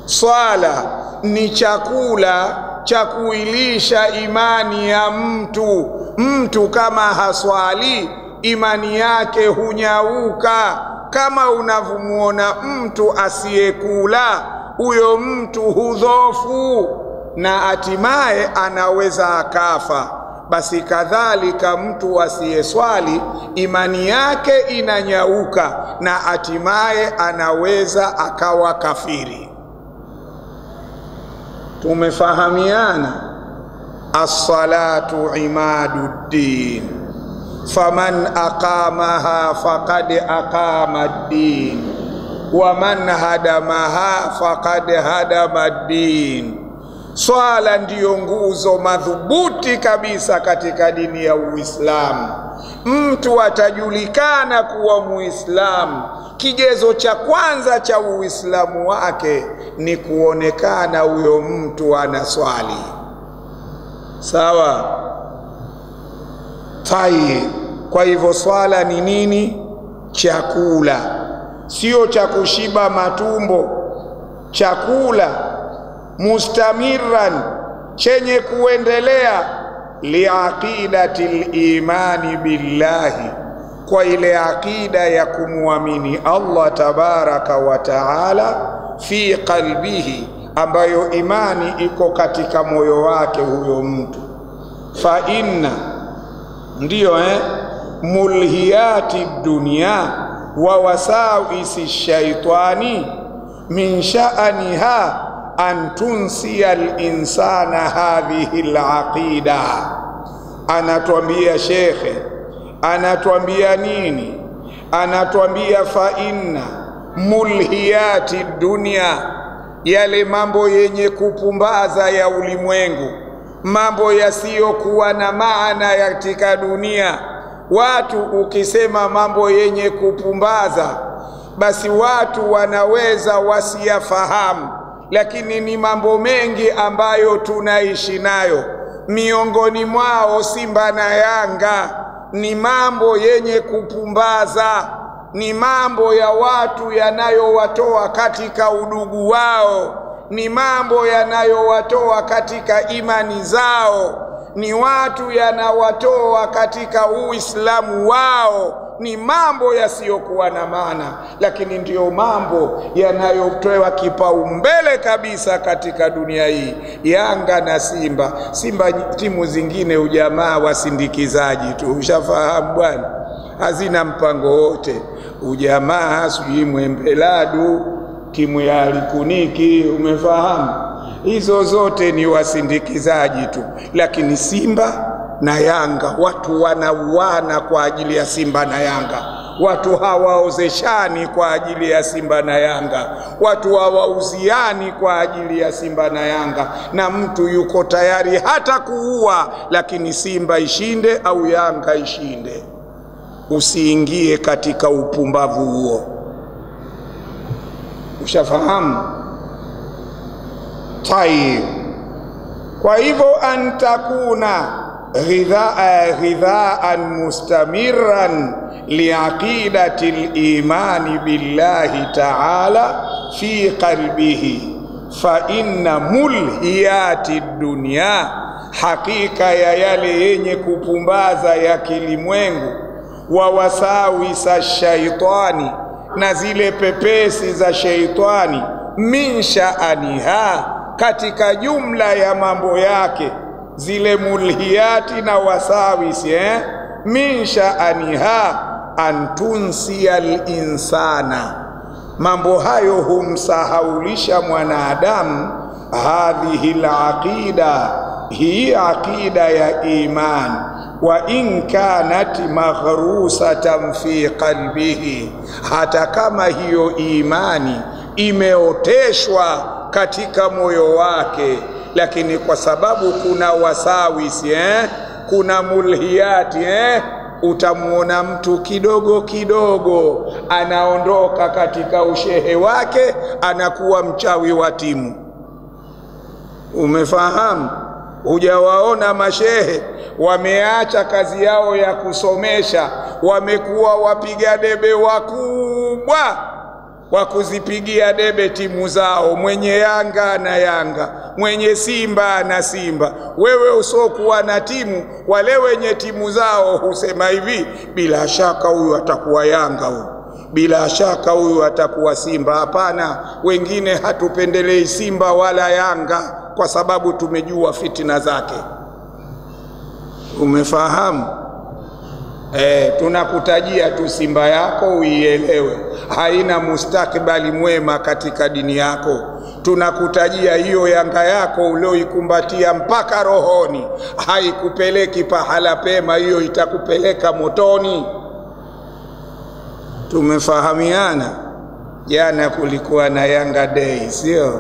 Swala ni chakula cha kuilisha imani ya mtu. Mtu kama haswali, imani yake hunyauka. Kama unavyomuona mtu asiyekula, huyo mtu hudhofu na hatimaye anaweza akafa. Basi kadhalika mtu asiyeswali, imani yake inanyauka na hatimaye anaweza akawa kafiri. Tumefahamiana? As-salatu imaduddin, faman aqamaha faqad aqama ad-din wa man hadamaha faqad hadama ad-din. Swala ndiyo nguzo madhubuti kabisa katika dini ya Uislamu. Mtu atajulikana kuwa Muislamu, kigezo cha kwanza cha Uislamu wake ni kuonekana huyo mtu anaswali. Sawa? Kwa hivyo swala ni nini? Chakula, sio cha kushiba matumbo. Chakula mustamirran, chenye kuendelea, liaqidatil imani billahi, kwa ile akida ya kumuamini Allah tabaraka wa taala, fi qalbihi, ambayo imani iko katika moyo wake huyo mtu. Fa inna, ndiyo mulhiyati dunya wa wasawisi shaitani min sha'aniha an tunsiya al-insana hadhihi al-aqida. Anatuambia shekhe, anatuambia nini? Anatuambia fa inna mulhiyati dunya, yale mambo yenye kupumbaza ya ulimwengu, mambo yasiyokuwa na maana katika dunia. Watu ukisema mambo yenye kupumbaza, basi watu wanaweza wasiyafahamu, lakini ni mambo mengi ambayo tunaishi nayo. Miongoni mwao Simba na Yanga ni mambo yenye kupumbaza, ni mambo ya watu yanayowatoa katika udugu wao, ni mambo yanayowatoa katika imani zao, ni watu yanawatoa katika Uislamu wao, ni mambo yasiyokuwa na maana, lakini ndiyo mambo yanayotoa kipaumbele kabisa katika dunia hii. Yanga na Simba, timu zingine ujamaa wasindikizaji tu, ushafahamu bwana, hazina mpango wote. Ujamaa sijui Mwembeladu, timu ya Likuniki, umefahamu? Hizo zote ni wasindikizaji tu. Lakini Simba na Yanga, watu wanauana kwa ajili ya Simba na Yanga. Watu hawaozeshani kwa ajili ya Simba na Yanga. Watu hawauziani kwa ajili ya Simba na Yanga. Na mtu yuko tayari hata kuua, lakini Simba ishinde au Yanga ishinde. Usiingie katika upumbavu huo. Ushafahamu? Tayeb. Kwa hivyo antakuna ghidhaan mustamirran liaqidatil imani billahi ta'ala fi qalbihi, fa inna mulhiyati dunya, hakika ya yale yenye kupumbaza ya kilimwengu, wa wasawisa shaitani, na zile pepesi za shaitani, min sha'aniha, katika jumla ya mambo yake, zile mulhiyati na wasawisi min sha'aniha an tunsiya al-insana, mambo hayo humsahaulisha mwanadamu hadhihi al-aqida, hii aqida ya iman, wa in kanat maghrusatan fi qalbihi, hata kama hiyo imani imeoteshwa katika moyo wake, lakini kwa sababu kuna wasawisi kuna mulhiyati utamuona mtu kidogo kidogo anaondoka katika ushehe wake, anakuwa mchawi wa timu. Umefahamu? Hujawaona mashehe wameacha kazi yao ya kusomesha, wamekuwa wapiga debe wakubwa wa kuzipigia debe timu zao, mwenye Yanga na Yanga, mwenye Simba na Simba. Wewe usokuwa na timu, wale wenye timu zao husema hivi, bila shaka huyu atakuwa Yanga, huyu bila shaka huyu atakuwa Simba. Hapana, wengine hatupendelei Simba wala Yanga kwa sababu tumejua fitina zake. Umefahamu? Tunakutajia tu Simba yako uielewe, haina mustakbali mwema katika dini yako. Tunakutajia hiyo Yanga yako ulioikumbatia mpaka rohoni, haikupeleki pahala pema, hiyo itakupeleka motoni. Tumefahamiana? Jana kulikuwa na Yanga Day, sio?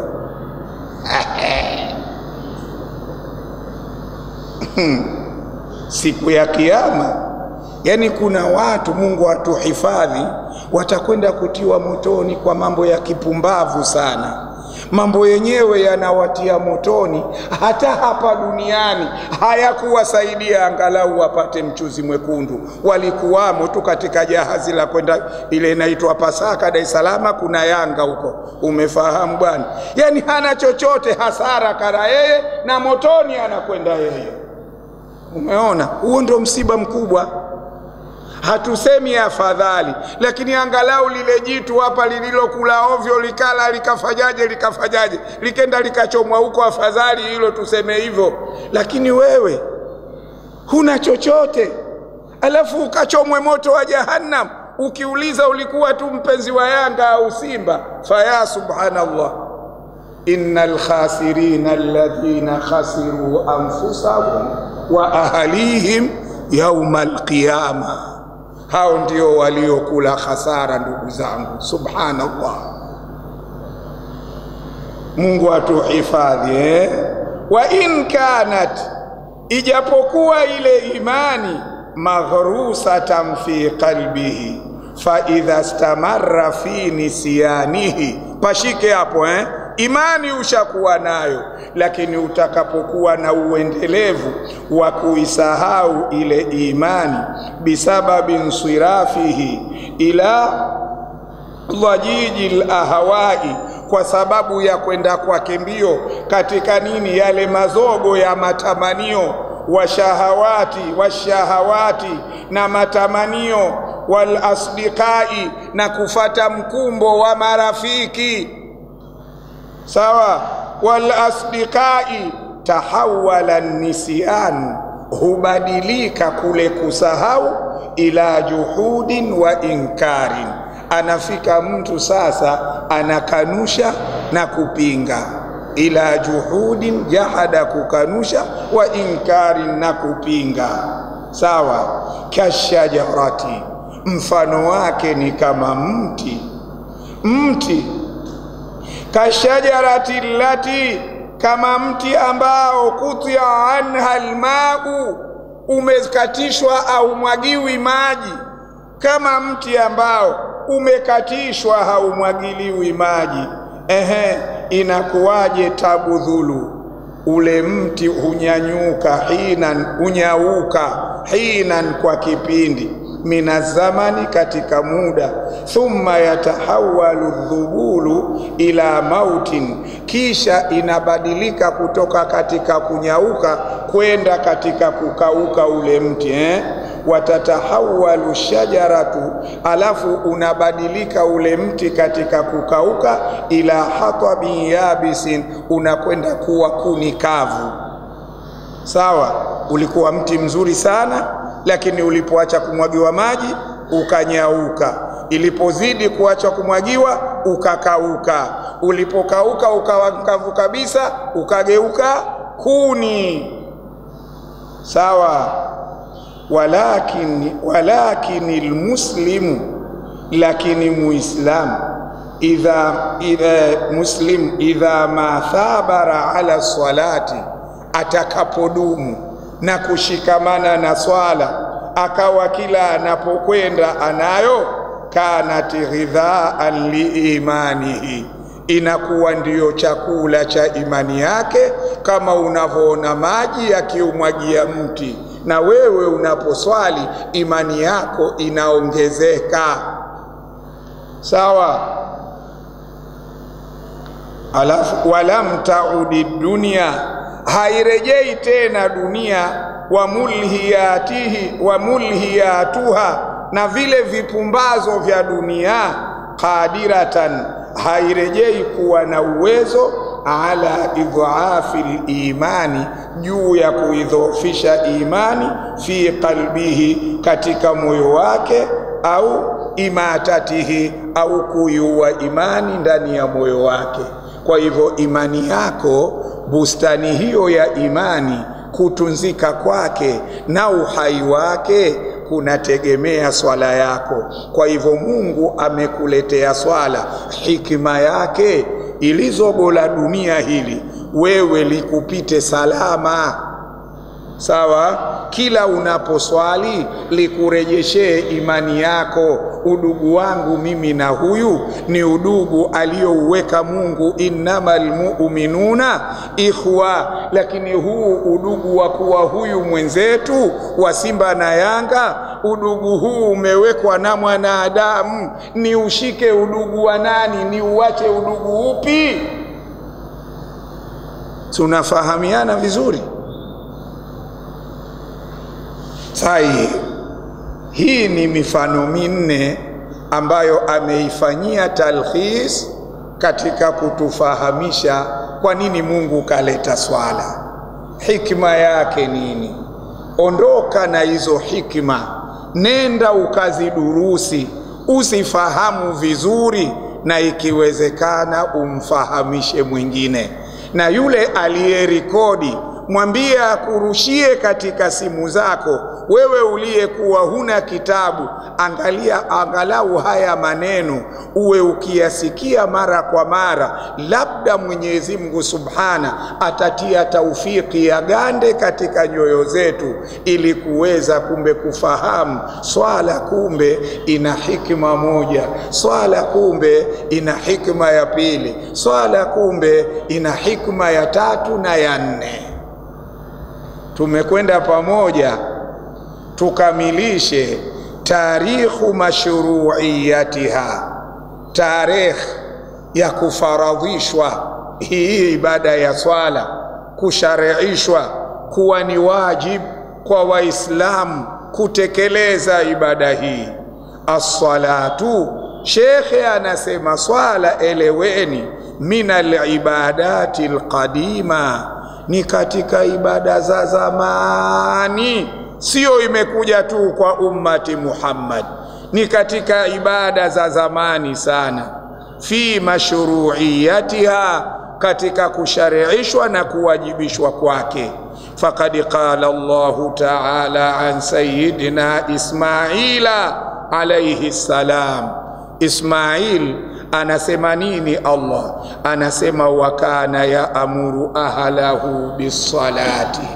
Siku ya Kiyama, yani kuna watu, Mungu atuhifadhi, watakwenda kutiwa motoni kwa mambo ya kipumbavu sana. Mambo yenyewe yanawatia motoni, hata hapa duniani hayakuwasaidia angalau wapate mchuzi mwekundu. Walikuwamo tu katika jahazi la kwenda ile inaitwa Pasaka Dar es Salaam, kuna Yanga huko. Umefahamu bwana? Yani hana chochote, hasara kara yeye, na motoni anakwenda yeye. Umeona? Huo ndio msiba mkubwa. Hatusemi afadhali, lakini angalau lile jitu hapa lililokula ovyo likala likafajaje likenda likachomwa huko, afadhali hilo, tuseme hivyo. Lakini wewe huna chochote, alafu ukachomwe moto wa Jahannam, ukiuliza ulikuwa tu mpenzi wa Yanga au Simba. Faya subhanallah, innal khasirina alladhina khasiru anfusahum wa ahlihim yawmal qiyamah. Hao ndio waliokula hasara, ndugu zangu. Subhanallah, Mungu atuhifadhi. Wa in kanat, ijapokuwa ile imani, maghrusatan fi qalbihi, fa idha stamarra fi nisyanihi. Pashike hapo imani ushakuwa nayo, lakini utakapokuwa na uendelevu wa kuisahau ile imani, bisababi nsirafihi ila dhajijil ahawai, kwa sababu ya kwenda kwake mbio katika nini, yale mazogo ya matamanio, washahawati na matamanio, wal asdiqai, na kufata mkumbo wa marafiki. Sawa? Wal asdiqai, tahawala nisyan, hubadilika kule kusahau, ila juhudin wa inkarin, anafika mtu sasa anakanusha na kupinga. Ila juhudin, jahada, kukanusha, wa inkarin, na kupinga. Sawa? Kashajarati, mfano wake ni kama mti kashajarati lati, kama mti ambao kutia anha almau, umekatishwa au mwagiwi maji. Kama mti ambao umekatishwa haumwagiliwi maji, inakuwaje? Tabudhulu, ule mti hunyanyuka, hinan kwa kipindi, minazamani, katika muda. Thumma yatahawalu dhubulu ila mautin, kisha inabadilika kutoka katika kunyauka kwenda katika kukauka ule mti. Watatahawalu shajaratu, alafu unabadilika ule mti katika kukauka, ila hatabin yabisin, unakwenda kuwa kuni kavu. Sawa? Ulikuwa mti mzuri sana, lakini ulipoacha kumwagiwa maji ukanyauka. Ilipozidi kuacha kumwagiwa ukakauka. Ulipokauka ukawa mkavu kabisa, ukageuka kuni. Sawa? Walakini almuslimu, lakini muislamu, Muslim idha ma thabara ala salati, atakapodumu na kushikamana na swala, akawa kila anapokwenda anayo, kanat ghidhaan liimanihi, inakuwa ndiyo chakula cha imani yake. Kama unavyoona maji yakiumwagia mti, na wewe unaposwali imani yako inaongezeka. Sawa. Alafu walam taudi dunia, hairejei tena dunia, wa mulhiyatuha, na vile vipumbazo vya dunia, qadiratan, hairejei kuwa na uwezo, ala idhaafi imani, juu ya kuidhoofisha imani, fi qalbihi, katika moyo wake, au imatatihi, au kuiua imani ndani ya moyo wake. Kwa hivyo imani yako, bustani hiyo ya imani, kutunzika kwake na uhai wake kunategemea swala yako. Kwa hivyo Mungu amekuletea swala, hikima yake ilizobola dunia hili wewe likupite salama. Sawa. Kila unaposwali likurejeshe imani yako. Udugu wangu mimi na huyu ni udugu aliyouweka Mungu, innamal mu'minuna ikhwa. Lakini huu udugu wa kuwa huyu mwenzetu wa Simba na Yanga, udugu huu umewekwa na mwanadamu. Ni ushike udugu wa nani? Ni uache udugu upi? Tunafahamiana vizuri? Sahi. Hii ni mifano minne ambayo ameifanyia talkhis katika kutufahamisha kwa nini Mungu kaleta swala, hikma yake nini. Ondoka na hizo hikma, nenda ukazidurusi, usifahamu vizuri, na ikiwezekana umfahamishe mwingine. Na yule aliyerekodi mwambie akurushie katika simu zako. Wewe uliyekuwa huna kitabu, angalia angalau haya maneno, uwe ukiyasikia mara kwa mara. Labda Mwenyezi Mungu Subhana atatia taufiki ya gande katika nyoyo zetu, ili kuweza kumbe kufahamu swala kumbe ina hikma moja, swala kumbe ina hikma ya pili, swala kumbe ina hikma ya tatu na ya nne. Tumekwenda pamoja tukamilishe tarikhu mashru'iyatiha, tarikh ya kufaradhishwa hii ibada ya swala, kushariishwa kuwa ni wajib kwa Waislamu kutekeleza ibada hii. As-salatu, shekhe anasema swala, eleweni, minal ibadati alqadima, ni katika ibada za zamani, sio imekuja tu kwa ummati Muhammad, ni katika ibada za zamani sana. Fi mashru'iyatiha, katika kushariishwa na kuwajibishwa kwake. Faqad qala Allahu ta'ala an sayyidina Ismaila alayhi salam. Ismail anasema nini? Allah anasema wa kana yaamuru ahlahu bisalati.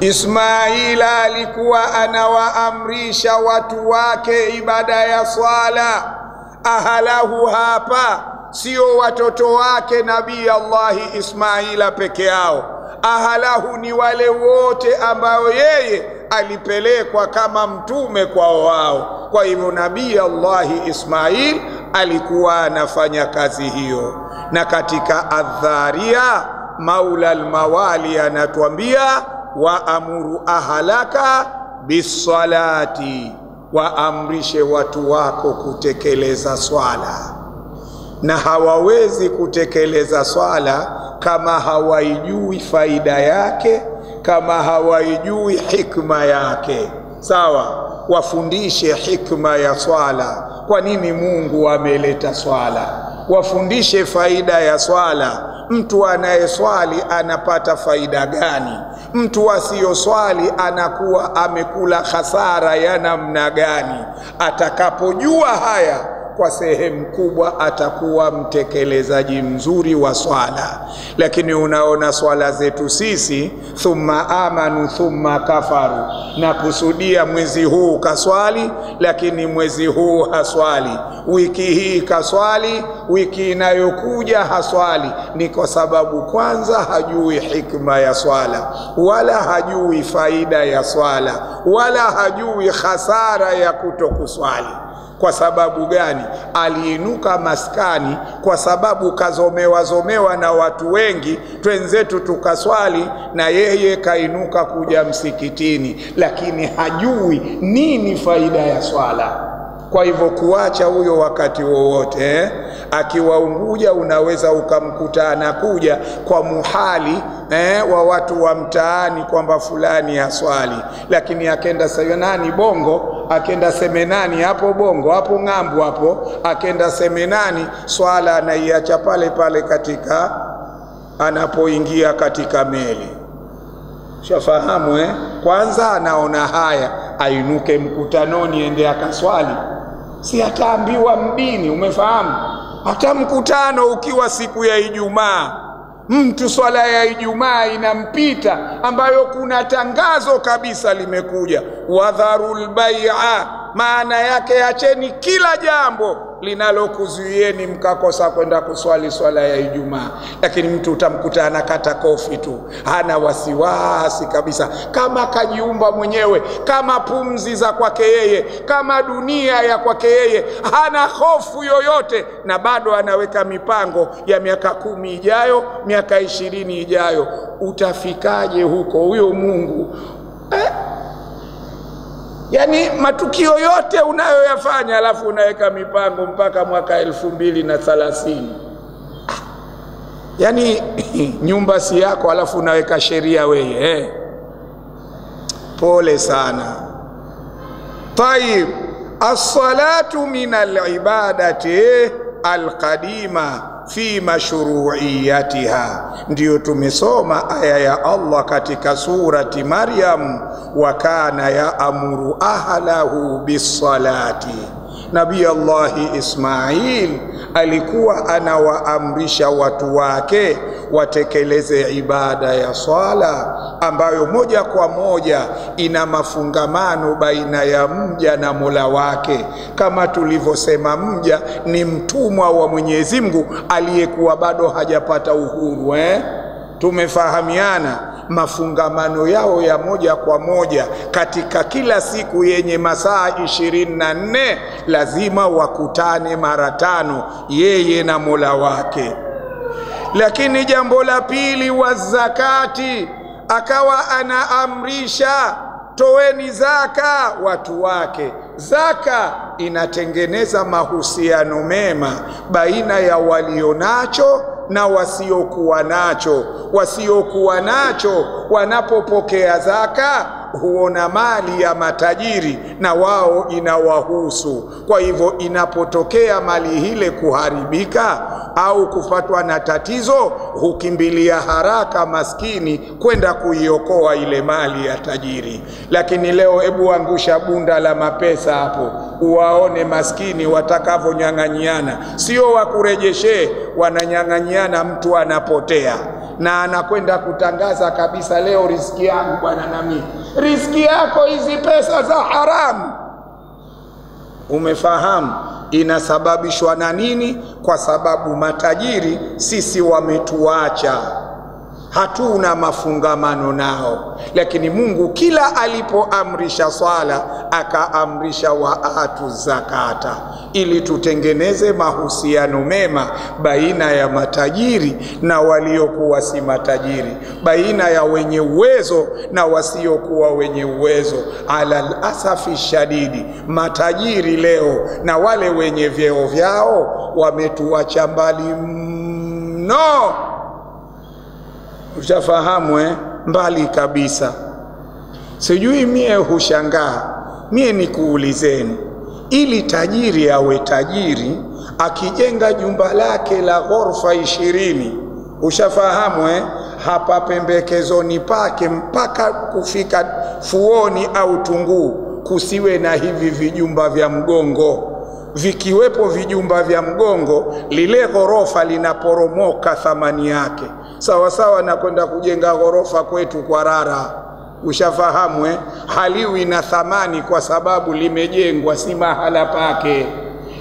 Ismaila alikuwa anawaamrisha watu wake ibada ya swala. Ahlahu hapa sio watoto wake Nabii Allah Ismaila peke yao. Ahlahu ni wale wote ambao yeye alipelekwa kama mtume kwa wao. Kwa hivyo Nabii Allah Ismail alikuwa anafanya kazi hiyo. Na katika Adharia, Maula al-Mawali anatuambia wa amuru ahlaka bisalati, waamrishe watu wako kutekeleza swala. Na hawawezi kutekeleza swala kama hawaijui faida yake, kama hawaijui hikma yake. Sawa, wafundishe hikma ya swala. Kwa nini Mungu ameleta swala? Wafundishe faida ya swala. Mtu anayeswali anapata faida gani? Mtu asiyoswali anakuwa amekula hasara ya namna gani? Atakapojua haya, kwa sehemu kubwa atakuwa mtekelezaji mzuri wa swala. Lakini unaona swala zetu sisi, thumma amanu thumma kafaru, na kusudia mwezi huu kaswali, lakini mwezi huu haswali, wiki hii kaswali, wiki inayokuja haswali. Ni kwa sababu kwanza hajui hikma ya swala, wala hajui faida ya swala, wala hajui hasara ya kutokuswali. Kwa sababu gani? Aliinuka maskani kwa sababu kazomewa na watu wengi, twenzetu tukaswali, na yeye kainuka kuja msikitini, lakini hajui nini faida ya swala. Kwa hivyo kuacha huyo wakati wowote, akiwa Unguja unaweza ukamkuta anakuja kwa muhali wa watu wa mtaani kwamba fulani aswali, lakini akenda Sayonani Bongo, akenda Semenani hapo Bongo, hapo Ng'ambu hapo, akenda Semenani, swala anaiacha pale pale katika anapoingia katika meli. Shafahamu Kwanza anaona haya ainuke mkutanoni ende akaswali, si ataambiwa mdini, umefahamu? Hata mkutano ukiwa siku ya Ijumaa, mtu swala ya Ijumaa inampita, ambayo kuna tangazo kabisa limekuja, wadharul bai'a, maana yake acheni kila jambo linalokuzuieni mkakosa kwenda kuswali swala ya Ijumaa. Lakini mtu utamkuta anakata kofi tu, hana wasiwasi kabisa, kama kajiumba mwenyewe, kama pumzi za kwake yeye, kama dunia ya kwake yeye, hana hofu yoyote, na bado anaweka mipango ya miaka 10 ijayo, miaka 20 ijayo. Utafikaje huko huyo Mungu? Yani matukio yote unayoyafanya alafu unaweka mipango mpaka mwaka 2030. Yani nyumba si yako alafu unaweka sheria wewe. Pole sana. Tayib, as-salatu min al-ibadati al-qadima fi mashru'iyatiha. Ndio tumesoma aya ya Allah katika surati Maryam, wa kana ya'muru ahlahu bis-salati. Nabii Allah Ismail alikuwa anawaamrisha watu wake watekeleze ibada ya swala, ambayo moja kwa moja ina mafungamano baina ya mja na Mola wake. Kama tulivyosema, mja ni mtumwa wa Mwenyezi Mungu aliyekuwa bado hajapata uhuru. Tumefahamiana? Mafungamano yao ya moja kwa moja katika kila siku yenye masaa 24 lazima wakutane mara 5 yeye na Mola wake. Lakini jambo la pili, wa zakati, akawa anaamrisha toeni zaka watu wake. Zaka inatengeneza mahusiano mema baina ya walionacho na wasiokuwa nacho. Wasiokuwa nacho wanapopokea zaka huona mali ya matajiri na wao inawahusu. Kwa hivyo inapotokea mali hile kuharibika au kufatwa na tatizo, hukimbilia haraka maskini kwenda kuiokoa ile mali ya tajiri. Lakini leo hebu angusha bunda la mapesa hapo, uwaone maskini watakavonyang'anyiana. Sio wakurejeshe, wananyang'anyiana, mtu anapotea na anakwenda kutangaza kabisa, leo riziki yangu bwana, nami riziki yako hizi pesa za haramu. Umefahamu? Inasababishwa na nini? Kwa sababu matajiri sisi wametuacha, hatuna mafungamano nao. Lakini Mungu kila alipoamrisha swala akaamrisha waatu zakata, ili tutengeneze mahusiano mema baina ya matajiri na waliokuwa si matajiri, baina ya wenye uwezo na wasiokuwa wenye uwezo. Alal asafi shadidi, matajiri leo na wale wenye vyeo vyao wametuacha mbali mno. Ushafahamu mbali kabisa. Sijui mie hushangaa, mie nikuulizeni, ili tajiri awe tajiri akijenga jumba lake la ghorofa 20, ushafahamu hapa pembekezoni pake mpaka kufika Fuoni au Tunguu kusiwe na hivi vijumba vya mgongo, vikiwepo vijumba vya mgongo, lile ghorofa linaporomoka thamani yake sawa sawa na kwenda kujenga ghorofa kwetu kwa rara. Ushafahamu haliwi na thamani kwa sababu limejengwa si mahala pake.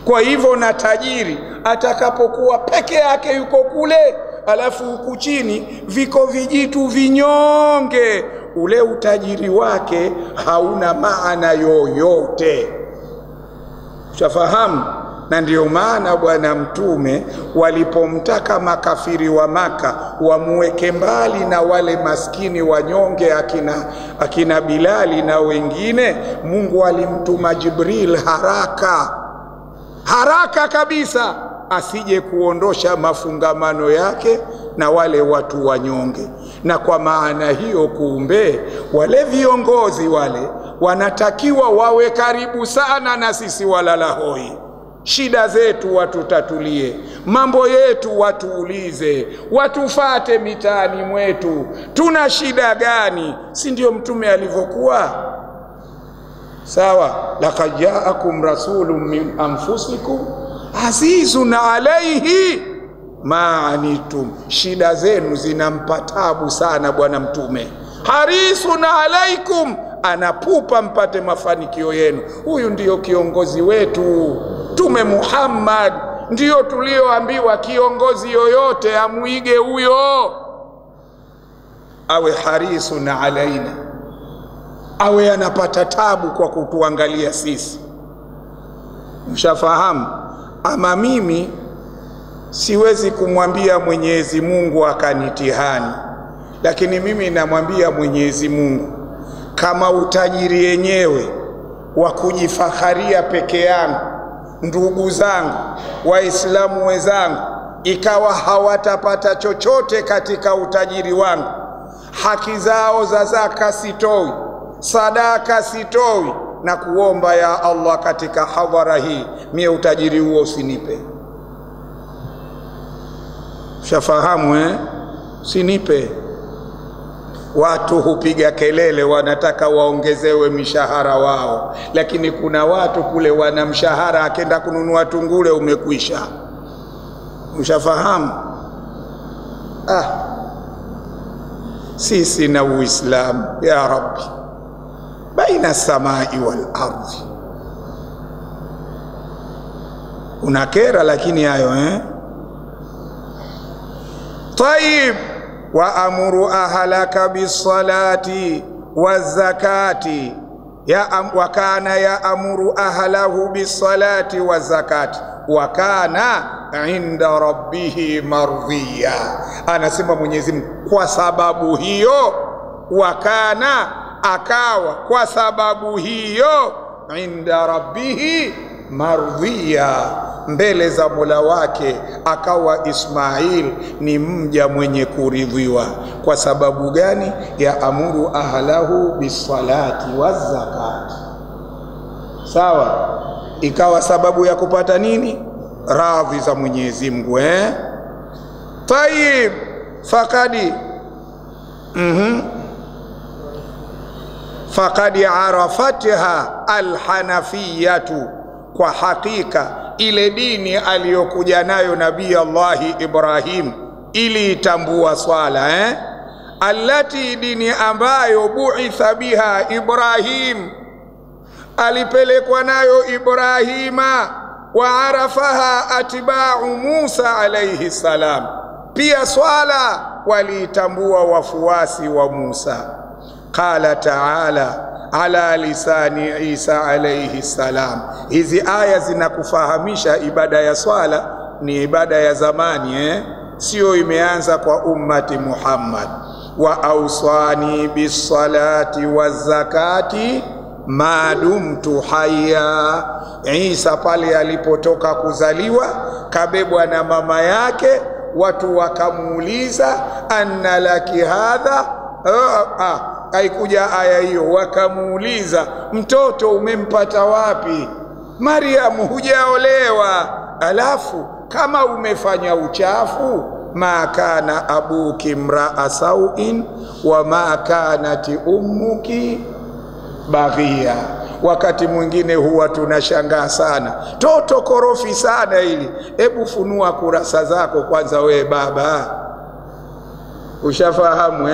Kwa hivyo na tajiri atakapokuwa peke yake yuko kule, alafu huku chini viko vijitu vinyonge, ule utajiri wake hauna maana yoyote. Ushafahamu? Na ndio maana Bwana Mtume walipomtaka makafiri wa Maka wamuweke mbali na wale maskini wanyonge akina Bilali na wengine, Mungu alimtuma Jibril haraka kabisa asije kuondosha mafungamano yake na wale watu wanyonge. Na kwa maana hiyo, kumbe wale viongozi wale wanatakiwa wawe karibu sana na sisi walala hoi. Shida zetu watutatulie, mambo yetu watuulize, watufate mitaani mwetu, tuna shida gani? Si ndio Mtume alivyokuwa? Sawa, laqad ja'akum rasulun min anfusikum azizun alayhi ma anitum. Shida zenu zinampa tabu sana Bwana Mtume. Harisun alaikum, anapupa mpate mafanikio yenu. Huyu ndiyo kiongozi wetu. Mtume Muhammad ndiyo tulioambiwa kiongozi yoyote amuige huyo, awe harisun alaina, awe anapata tabu kwa kutuangalia sisi. Mshafahamu? Ama mimi siwezi kumwambia Mwenyezi Mungu akanitihani, lakini mimi namwambia Mwenyezi Mungu, kama utajiri yenyewe wa kujifakharia peke yangu, ndugu zangu Waislamu wenzangu ikawa hawatapata chochote katika utajiri wangu, haki zao za zaka sitoi, sadaka sitoi, na kuomba ya Allah katika hadhara hii, mie utajiri huo usinipe. Shafahamu Sinipe. Watu hupiga kelele wanataka waongezewe mishahara wao, lakini kuna watu kule wana mshahara akenda kununua tungule umekwisha. Mshafahamu? Sisi na Uislamu ya Rabbi baina samai wal ardhi. Unakera lakini hayo Tayyib, wa amuru ahlaka bisalati wazakati, wa kana ya amuru ahlahu bisalati wazakati wa kana inda rabbihi mardhiya. Anasema Mwenyezi Mungu, kwa sababu hiyo, wakana akawa, kwa sababu hiyo, inda rabbihi mardhiya, mbele za Mola wake akawa Ismail ni mja mwenye kuridhiwa. Kwa sababu gani? Ya amuru ahlahu bisalati wazakati. Sawa, ikawa sababu ya kupata nini? Radhi za Mwenyezi Mungu. Tayyib, fakadi fakadi arafatha alhanafiyatu, kwa hakika ile dini aliyokuja nayo Nabii Allahi Ibrahim ili itambua swala allati, dini ambayo buitha biha Ibrahim, alipelekwa nayo Ibrahima, wa arafaha atba'u Musa alayhi salam, pia swala waliitambua wafuasi wa Musa. Qala ta'ala ala lisani Isa alayhi salam. Hizi aya zinakufahamisha ibada ya swala ni ibada ya zamani sio imeanza kwa ummati Muhammad. Wa awsani bisalati wazakati ma dumtu hayya. Isa pale alipotoka kuzaliwa kabebwa na mama yake, watu wakamuuliza anna laki hadha, haikuja aya hiyo. Wakamuuliza, mtoto umempata wapi? Mariamu, hujaolewa, alafu kama umefanya uchafu, ma kana abuki mraa sauin wa ma kanati ummuki baghia. Wakati mwingine huwa tunashangaa sana, toto korofi sana hili. Hebu funua kurasa zako kwanza we baba, ushafahamu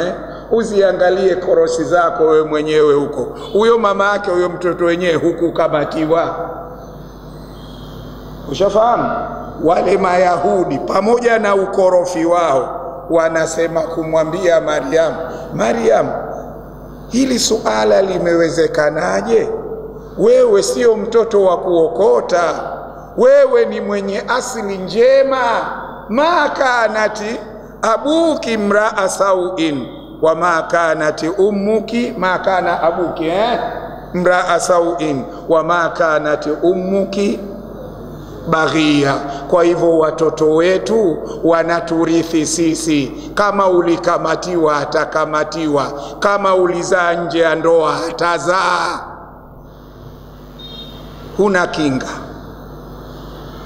uziangalie korosi zako we mwenyewe huko. Huyo mama yake huyo mtoto wenyewe huku kamatiwa, ushafahamu? Wale Mayahudi pamoja na ukorofi wao wanasema kumwambia Maryam, hili suala limewezekanaje? Wewe sio mtoto wa kuokota, wewe ni mwenye asili njema. Ma kanati abuki mraa sauin wa ma kanati ummuki, ma kana abuki mraa sauin wa ma kanati ummuki baghia. Kwa hivyo watoto wetu wanaturithi sisi. Kama ulikamatiwa atakamatiwa, kama ulizaa nje ya ndoa atazaa, huna kinga.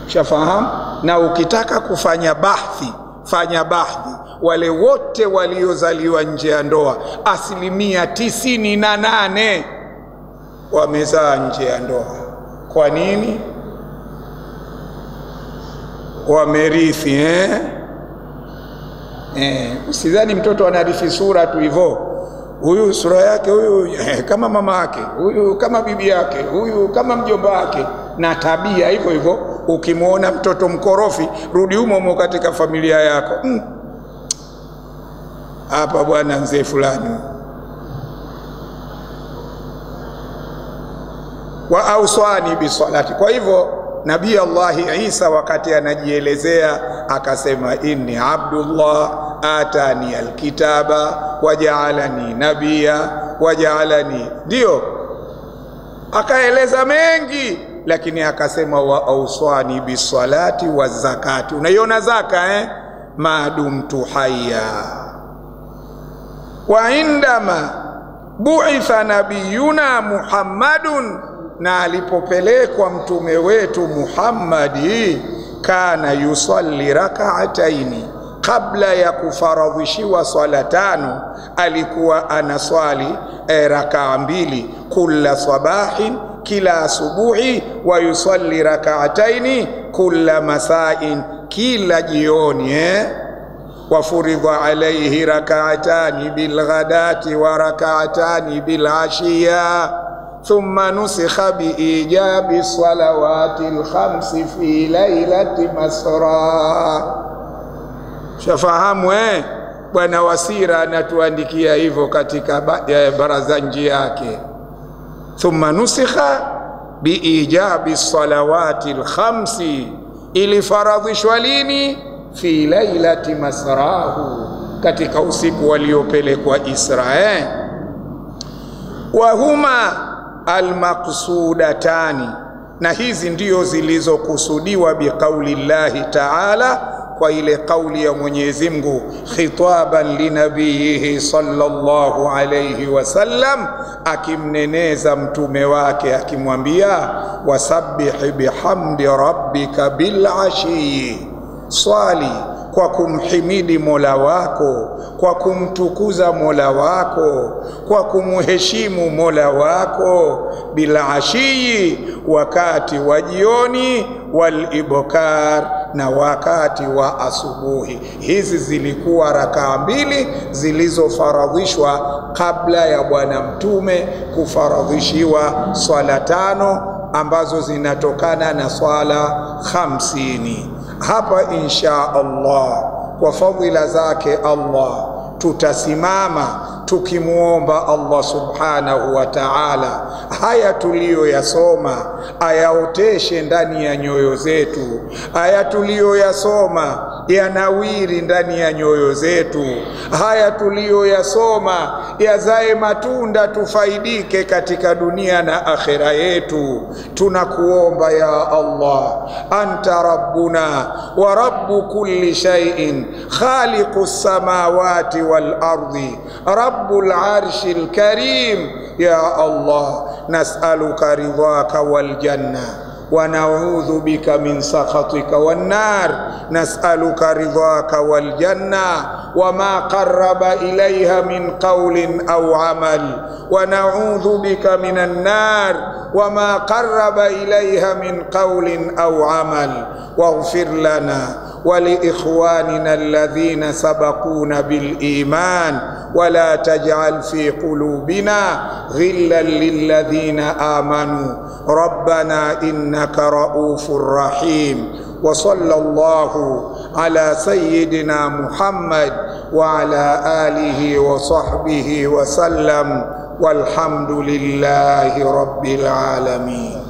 Shafahamu? Na ukitaka kufanya bahthi, fanya bahthi. Wale wote waliozaliwa nje ya ndoa 98% wamezaa nje ya ndoa. Kwa nini? Wamerithi usidhani mtoto anarithi sura tu hivyo. Huyu sura yake huyu kama mama yake, huyu kama bibi yake, huyu kama mjomba wake, na tabia hivyo hivyo. Ukimwona mtoto mkorofi, rudi humo katika familia yako. Hapa bwana mzee fulani. Wa auswani bisalati. Kwa hivyo Nabii Allah Isa wakati anajielezea akasema, inni Abdullah atani alkitaba waja'alani nabiyya waja'alani, ndio akaeleza mengi, lakini akasema wa auswani bisalati wa zakati. Unaiona zaka madumtu hayya. Wa indama bu'itha nabiyuna Muhammadun, na alipopelekwa mtume wetu Muhammadi, kana yusalli rak'ataini, kabla ya kufaradhishiwa swala 5 alikuwa anaswali rakaa 2, kula sabahin, kila asubuhi, wa yusalli rak'ataini kula masain, kila jioni. Wafuridha alayhi rak'atani bilghadati wa rak'atani bilashiya, thumma nusikha biijabi salawati al-5 fi lailati masra. Shafahamu Bwana Wasira anatuandikia hivyo katika barazanji yake. Thumma nusikha biijabi salawati al-5, ili faradhishwa lini? Fi lailati masrahu, katika usiku waliopelekwa Israeli. Wa huma almaqsudatani, na hizi ndio zilizokusudiwa biqauli llahi ta'ala, kwa ile kauli ya Mwenyezi Mungu, khitaban linabiyihi sallallahu alayhi wasallam, akimneneza mtume wake akimwambia, wasabbih bihamdi rabbika bilashi, swali kwa kumhimidi Mola wako, kwa kumtukuza Mola wako, kwa kumheshimu Mola wako, bila ashii, wakati wa jioni, wal ibkar, na wakati wa asubuhi. Hizi zilikuwa rakaa 2 zilizofaradhishwa kabla ya bwana mtume kufaradhishiwa swala 5 ambazo zinatokana na swala 50. Hapa insha Allah kwa fadhila zake Allah tutasimama tukimuomba Allah subhanahu wa ta'ala haya tuliyoyasoma ayaoteshe ndani ya nyoyo zetu, haya tuliyoyasoma yanawiri ndani ya nyoyo zetu, haya tuliyoyasoma yazae matunda, tufaidike katika dunia na akhera yetu. Tunakuomba ya Allah, anta rabbuna wa rabbu kulli shay'in, khaliqus samawati wal ardi, rabbul arshil karim. Ya Allah, nas'aluka ridhaka wal janna wa na'udhu bika min sakhatika wan nar. Nas'aluka ridhaka wal janna وما قرب إليها من قول أو عمل ونعوذ بك من النار وما قرب إليها من قول أو عمل واغفر لنا ولإخواننا الذين سبقونا بالإيمان ولا تجعل في قلوبنا غلا للذين آمنوا ربنا إنك رؤوف رحيم. وصلى الله على سيدنا محمد وعلى آله وصحبه وسلم والحمد لله رب العالمين.